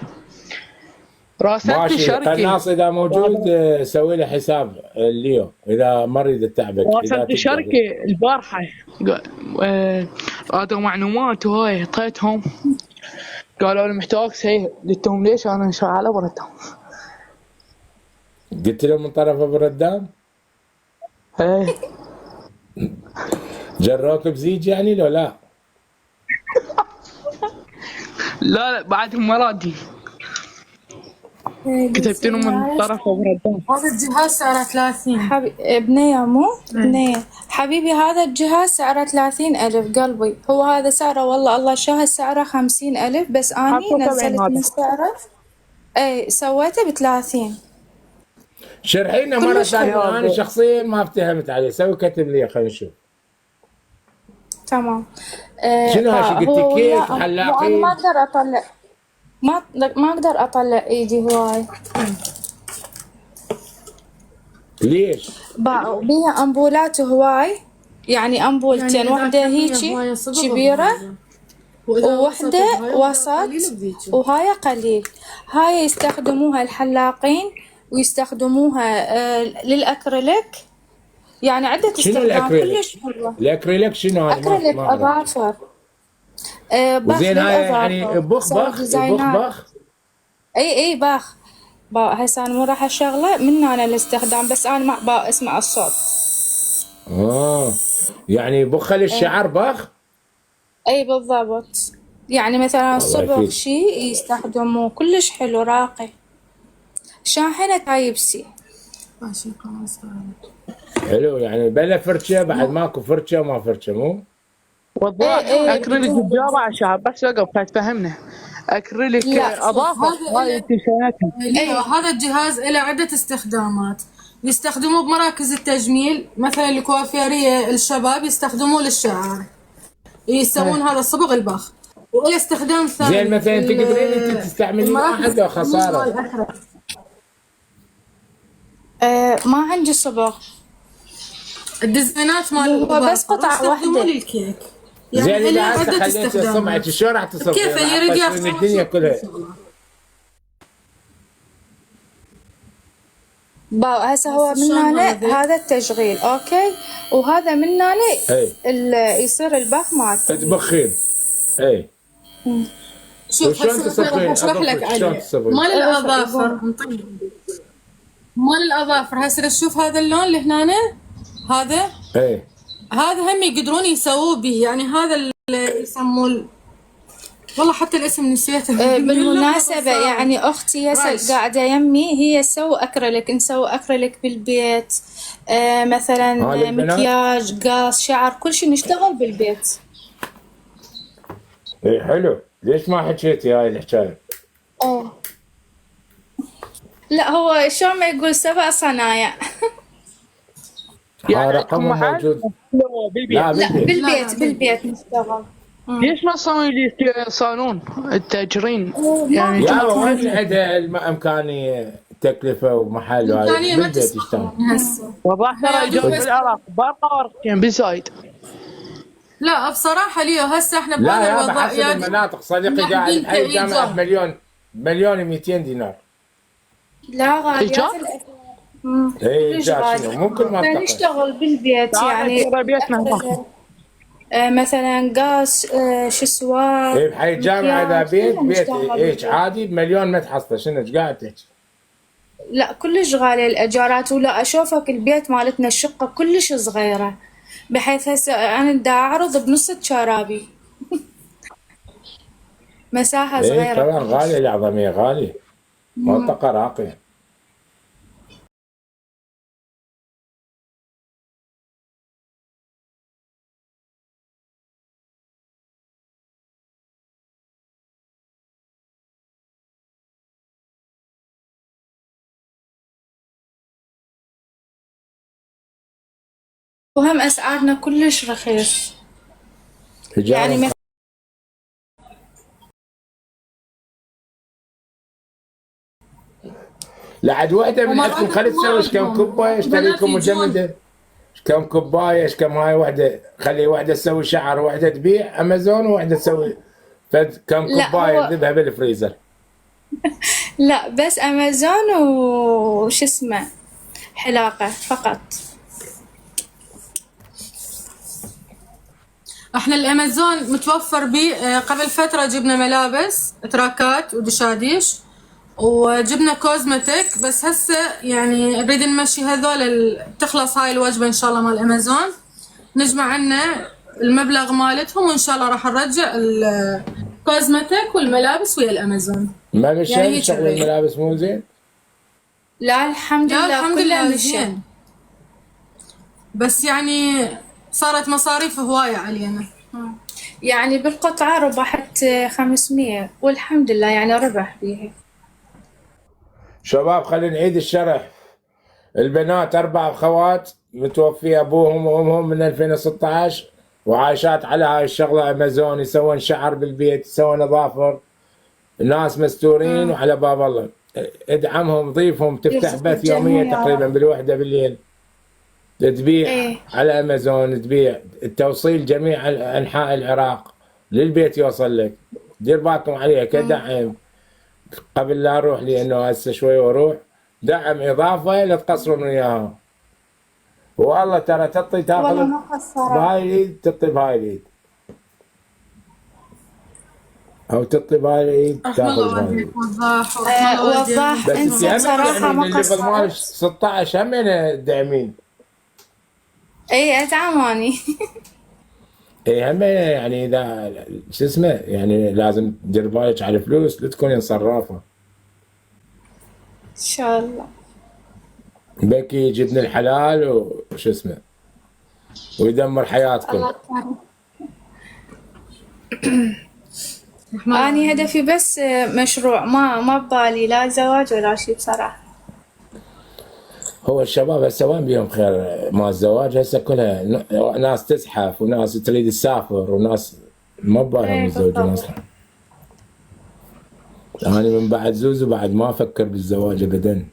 راسلت الشركة. قناص اذا موجود سوي له حساب اليوم اذا ما اريد اتعبك. راسلت الشركة البارحة اعطوا معلومات وهاي اعطيتهم قالوا لي محتاج سيء. قلت لهم ليش انا شغال ابو ردام. قلت لهم من طرف ابو ردام؟ ايه. جروك بزيج يعني لو لا؟ لا بعدهم ما رادين. كتبت لهم من طرف ابو ردام. هذا الجهاز سعره 30. بنية مو بنية حبيبي هذا الجهاز سعره 30,000 قلبي. هو هذا سعره والله الله شاهد سعره 50,000 بس اني نزلت من سعره. اي سويته ب30. شرحينا مرة ثانية. انا شخصيا ما افتهمت عليه. سوي كتب لي خلينا نشوف. تمام. شنو هالشي قلتي كيك حلاقين؟ ما اقدر اطلع ما اقدر اطلع ايدي هواي. ليش؟ بيها امبولات هواي يعني امبولتين يعني واحدة هيجي كبيرة وواحدة وسط وهاي قليل. هاي يستخدموها الحلاقين ويستخدموها للأكريليك يعني عدة استخدام كلش حلوة. الأكريليك شنو؟ أكريليك أظافر. وزين هاي يعني بخ اي باخ. هسه انا مو راح اشغله من انا الاستخدام بس انا ما اسمع الصوت. يعني بخل الشعر بخ؟ اي بالضبط. يعني مثلا الصبغ شيء يستخدموه كلش حلو راقي. شاحنة تايب سي. ماشي خلاص حلو يعني بلا فرشة بعد ماكو فرشة وما فرشة مو؟ والله اكريليك بالجامعة عشان بس وقف تفهمنا. اكريليك اضافه هاي ايوه هذا الجهاز له عده استخدامات. يستخدموه بمراكز التجميل مثلا الكوافيريه الشباب يستخدموه للشعر يسوون هذا الصبغ البخ. وله استخدام ثاني زين مثلا تقدرين انت تستعملين واحد او خساره؟ ما عندي صبغ. الديزاينات مال بس قطعه واحده للكيك. يعني زين اذا انت خليتي صبعك شو راح تصبغي؟ كيف اللي يريد ياخذ الدنيا كلها. هسه هو بس من شلون هنا هذا؟ هذا التشغيل اوكي، وهذا من هنا اي يصير الباخ مالته. تبخين. اي شوف وشلون هسه تصفين؟ راح اشرح لك أضفك شلون عليه. تصفين؟ مال الاظافر مال الاظافر هسه شوف هذا اللون اللي هنا هذا اي هذا هم يقدرون يسووه به، يعني هذا اللي يسموه والله حتى الاسم نسيته. بالمناسبة يعني أختي رايش. هسه قاعدة يمي، هي تسوي أكريليك، نسوي أكريليك بالبيت. مثلا هذا البنات؟ مكياج، قاص، شعر، كل شيء نشتغل بالبيت. اي حلو، ليش ما حكيتي هاي الحكايه؟ لا هو شلون ما يقول 7 صنايع. يعني رقمهم موجود. لا لا بالبيت. بالبيت نشتغل. ليش ما تسوي لي صالون التاجرين؟ يعني يا وين عنده امكانيه تكلفه ومحل وهاي إمكانية ما بالبيت تسمح يشتغل. هسه. والله ترى يجون بالعراق برا ورقتين بالزايد. لا بصراحة ليو هسه احنا لا بهذا يا الوضع بحسب المناطق، صديقي قاعد بحي الجامعه بمليون و200 دينار. لا غاليات إيجار؟ اي كلش جا غالي. شنو ممكن ما تقل. نشتغل بالبيت يعني. ترى بيتنا هناك. مثلا قاس، شسوار. اي بحي الجامعه اذا بيت نشتغل هيك بالبيت. عادي بمليون ما تحصله. شنو ايش قاعد تحكي؟ لا كلش غالية الإيجارات، ولا أشوفك البيت مالتنا الشقة كلش صغيرة، بحيث هسه أنا دا أعرض بنص شرابي. مساحة اي صغيرة. طبعا غاليه العظميه غاليه، منطقه راقيه. وهم أسعارنا كلش رخيص. يعني لا عاد وحده من عندكم خلي تسوي ايش كم كوبايه اشتري لكم مجمده، ايش كم كوبايه ايش كم هاي وحده، خلي وحده تسوي شعر وحده تبيع امازون وحده تسوي فد كم لا، كوبايه هو- تذبها بالفريزر. لا بس أمازون وش اسمه حلاقة فقط. احنا الامازون متوفر به. قبل فترة جبنا ملابس تراكات ودشاديش وجبنا كوزمتيك، بس هسه يعني نريد نمشي هذول تخلص هاي الوجبة ان شاء الله مال امازون، نجمع عنا المبلغ مالتهم وان شاء الله راح نرجع الكوزمتيك والملابس ويا الامازون. ما مشى يعني يعني هيك شغل الريت. الملابس مو زين؟ لا الحمد لا لله الحمد كله لله مشى. زين، بس يعني صارت مصاريف هواية علينا. يعني بالقطعة ربحت 500 والحمد لله يعني ربح بيها. شباب خلينا نعيد الشرح. البنات 4 اخوات متوفي ابوهم وامهم من 2016 وعايشات على هاي الشغله امازون، يسوون شعر بالبيت، يسوون اظافر، ناس مستورين وعلى باب الله. ادعمهم ضيفهم، تفتح يرزق بث الجميع يوميه يا تقريبا رب. بالوحده بالليل، تبيع إيه. على امازون، تبيع التوصيل جميع انحاء العراق للبيت يوصل لك. دير بالكم عليها كدعم قبل لا اروح، لانه هسه شوي واروح. دعم اضافه لا تقصرون وياها. والله ترى تعطي تاخذ والله ما قصرت. بهاي اليد تعطي بهاي اليد، او تعطي بهاي اليد رحم تاخذ الله بهاي اليد. والديك وضاح ورحم الله وضاح والديك. بس انت انت صراحة يعني ما الليفل مالك قصرت. 16 همين داعمين. اي ادعم اني. اي هم يعني اذا شو اسمه يعني لازم تدير بالك على الفلوس لا تكونين صرافه. ان شاء الله. بكي جبن الحلال وش اسمه ويدمر حياتكم. الله يكرمك. اني هدفي بس مشروع، ما ببالي لا زواج ولا شيء بصراحة. هو الشباب هسه وين بيهم خير مال الزواج؟ هسه كلها ناس تزحف وناس تريد تسافر وناس ما ببالهم إيه يتزوجون بالضبط. اصلا. انا من بعد زوزو بعد ما افكر بالزواج ابدا.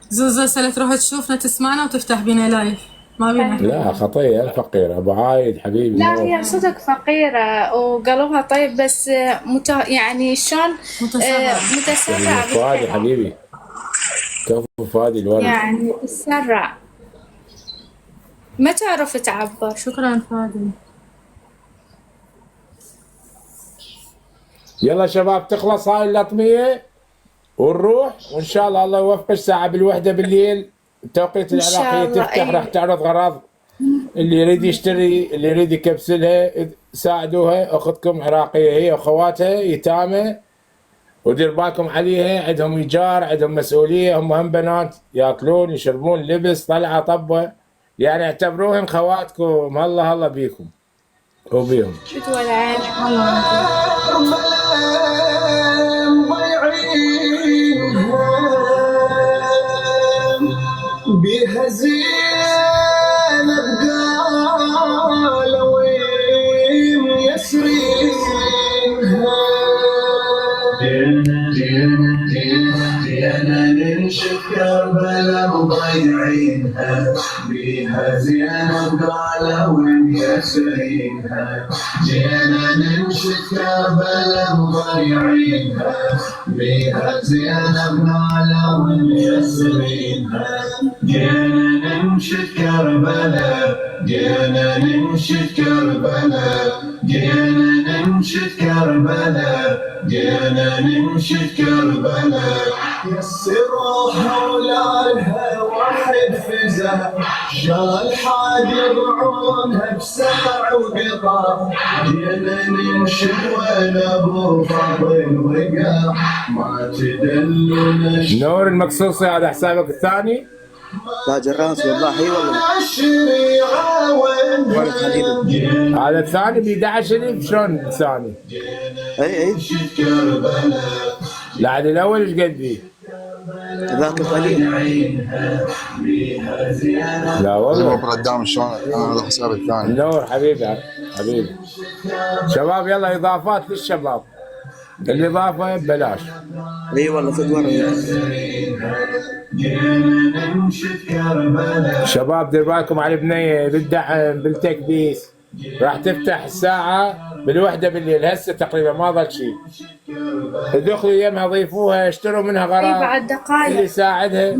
زوزو سهلة تروح تشوفنا تسمعنا وتفتح بينا لايف. ما بينا. لا خطيه الفقيره ابو عايد حبيبي. لا نور. هي صدق فقيرة وقلبها طيب بس يعني شلون متسرع فادي حبيبي كفو فادي الولد. يعني تسرع ما تعرف تعبر. شكرا فادي. يلا شباب تخلص هاي اللطميه ونروح وان شاء الله الله يوفق الساعه بالوحده بالليل التوقيت إن شاء العراقيه الله، تفتح أي. راح تعرض غراض اللي يريد يشتري اللي يريد يكبسلها ساعدوها. اختكم عراقيه هي واخواتها يتامى ودير بالكم عليها عندهم ايجار عندهم مسؤوليه هم بنات ياكلون يشربون لبس طلعه طبه يعني اعتبروهم خواتكم الله الله بيكم وبيهم. شو العين بها زينب قالوا يسرينها جينا ننشف كربلا مضيعينها بها زينب قالوا يسرينها جينا ننشف كربلا مضيعينها بها زينب قالوا يسرينها جينا ننشف كربلا جينا ننشف كربلا جينا ننشف كربلا جينا ننشف كربلا يسروا حولها واحد فزع شال حاد يضعونها بسمع وقطع جينا ننشف وين ابو فضل وقع ما تدلنا نور المقصوصي هذا حسابك الثاني؟ تاج الراس والله اي والله. ولد حبيبي هذا الثاني ب 11000 شلون الثاني؟ اي لا عاد الاول ايش قد بيه؟ ذاك قليل. لا والله قدام شلون انا هذا حساب الثاني. نور حبيبي حبيبي. شباب يلا اضافات للشباب الاضافه ببلاش. اي والله فدوه. شباب دير بالكم على البنيه بالدعم بالتكبيس راح تفتح الساعه بالوحده بالليل هسه تقريبا ما ظل شيء. ادخلوا يمها ضيفوها اشتروا منها غراض بعد دقائق اللي يساعدها.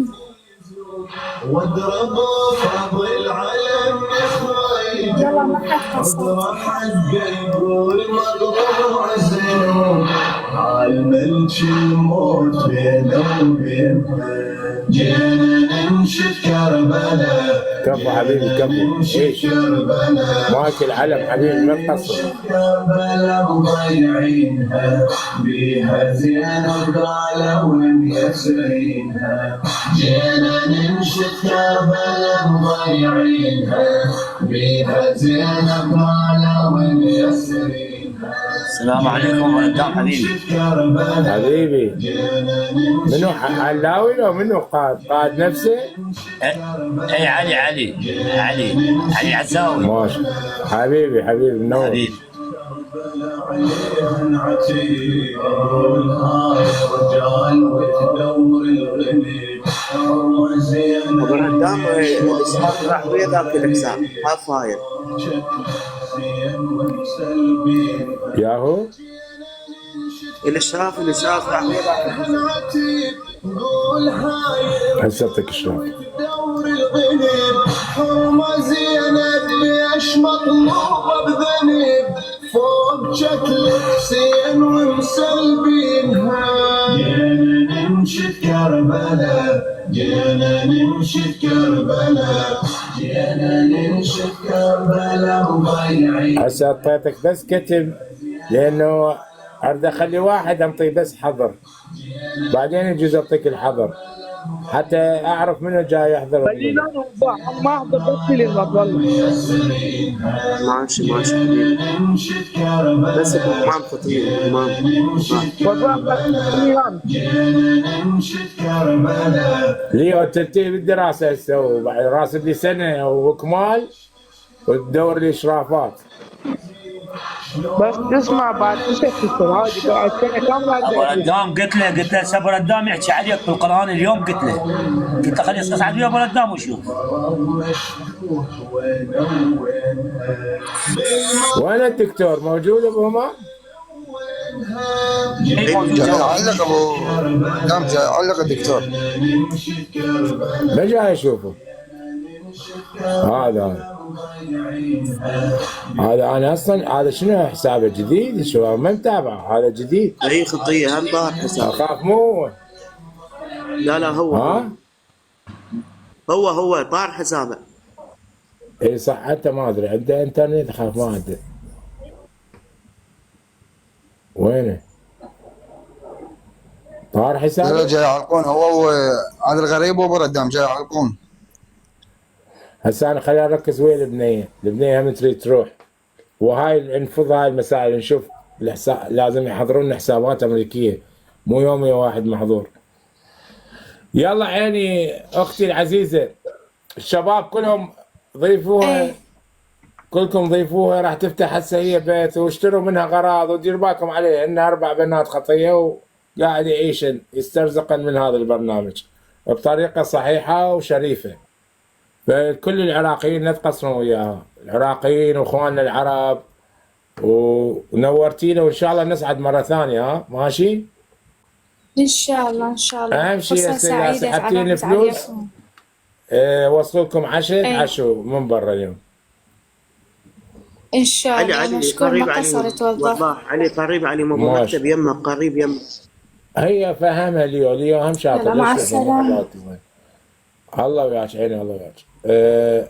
واضربوا فضل العلم نخوي يلا ما حد قصر. حق يقول مقطوع زينهم عالملك الموت بينه وبينها جينا ننشف كربلا كفو حبيبي كفو ايش ماكل العلم حبيبي ما تقصر. كربلا مضيعينها بها زينب قالوا يسرينها جينا ننشف كربلا مضيعينها بها زينب قالوا يسرينها. السلام عليكم ولدان حبيبي. حبيبي منو علاوي لو منو قاد نفسه؟ اي علي عزاوي. ماشي حبيبي منور حبيبي. وقدام الاسحاق راح ويا ذاك الاقسام هذا فاير ياهو اللي شاف راح ويا ذاك هسه اعطيك الشاف. دور الغنيب حرمه زينب ليش مطلوبه بذنب فوق شكل حسين ومسلبينها جينا ننشف كربلا جينا ننشف كربلا جينا ننشف كربلا مضيعين. هسه اعطيتك بس كتب لانه اريد اخلي واحد انطيه بس حظر بعدين يجوز اعطيك الحظر حتى اعرف منو جاي يحضر. خلينا ما احضر بس لي والله. ماشي حبيبي بس امام خطير امام ليه تنتهي بالدراسه هسه وبعد راسب لي سنه وكمال وتدور لي اشرافات. بس تسمع بعد تسكت عادي بعد سنة كاملة ابو ردام قلت له ابو ردام يحكي عليك بالقران اليوم، قلت له خليه يصعد ويا ابو ردام وشوف. وين الدكتور موجود ابو همام؟ جاي علق ابو دام، جاي علق الدكتور. ما جاي اشوفه. هذا انا اصلا هذا شنو حسابه جديد؟ شو ما متابع هذا جديد؟ اي خطيه هم ظاهر حساب. اخاف مو لا هو ها هو طار حسابه. اي صح، حتى ما ادري عنده انترنت اخاف ما عنده. وينه؟ طار حسابه؟ جاي يعلقون هو هذا الغريب وابو ردام جاي يعلقون. هسه انا خليني اركز وين البنيه هم تريد تروح، وهاي نفض هاي المسائل نشوف لازم يحضرون لنا حسابات امريكيه، مو يومي واحد محظور. يلا عيني اختي العزيزه، الشباب كلهم ضيفوها، كلكم ضيفوها، راح تفتح هسه هي بيت واشتروا منها غراض، ودير بالكم عليها انها 4 بنات خطيه وقاعد يعيشن يسترزقن من هذا البرنامج بطريقه صحيحه وشريفه. فكل العراقيين لا تقصروا وياها، العراقيين واخواننا العرب، ونورتينا وان شاء الله نسعد مره ثانيه. ها ماشي؟ ان شاء الله ان شاء الله. اهم شيء يا سيدي سحبتين الفلوس وصلوا لكم عشوا من برا اليوم ان شاء الله. علي مشكور ما قصرت وضح. علي قريب علي مو مكتب يمك قريب يمك. هي فهمها ليو هم شاطر. مع السلامه. الله وياك عيني الله وياك.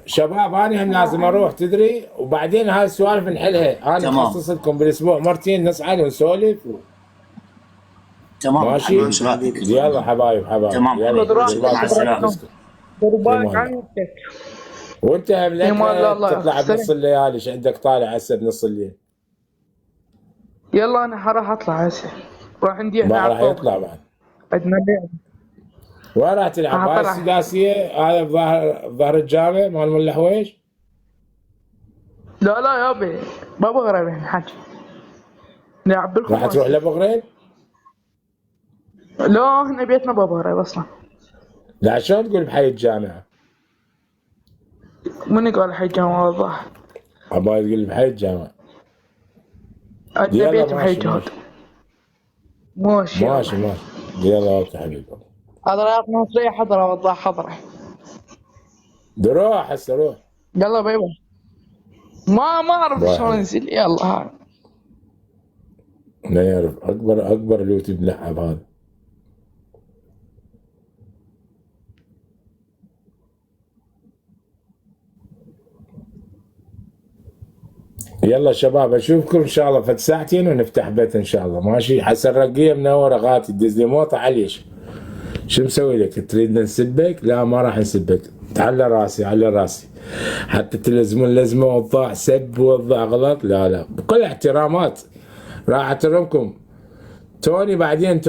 شباب انا هم لازم اروح تدري، وبعدين هاي السوالف نحلها. انا اخصص لكم بالاسبوع مرتين نصعد ونسولف تمام ماشي؟ يلا حبايب تمام مع السلامه. بالك عن وقتك. وانت لك تطلع بنص الليالي، ايش عندك طالع هسه بنص الليل؟ يلا انا راح اطلع هسه، راح عندي ما راح يطلع بعد. عندنا لعب. وين راح تلعب؟ هاي السداسيه هذا بظهر الجامع مال ملا حويش؟ لا يابي ما بغرب الحكي. نلعب بالخماس. راح تروح لبغرين؟ لا هنا بيتنا ببغرب اصلا. لا شلون تقول بحي الجامعه؟ من قال حي الجامعه وضح؟ عبالي تقول بحي الجامعه. عندنا بيت بحي الجهد. ماشي يلا اوكي حبيبي. هذا رايح نصريه حضره وضح حضره. روح هسه روح. يلا باي باي. ما اعرف شلون انزل. يلا هاي. لا يعرف اكبر لوتي بلعب هذا. يلا شباب اشوفكم ان شاء الله فد ساعتين ونفتح بيت ان شاء الله ماشي. حسن الرقيه منوره غاتي تدز لي موطه عليش. شو مسوي لك؟ تريدنا نسبك؟ لا ما راح نسبك. على راسي على راسي. حتى تلزمون لزمه وضاع سب وضاع غلط. لا بكل احترامات راح احترمكم. توني بعدين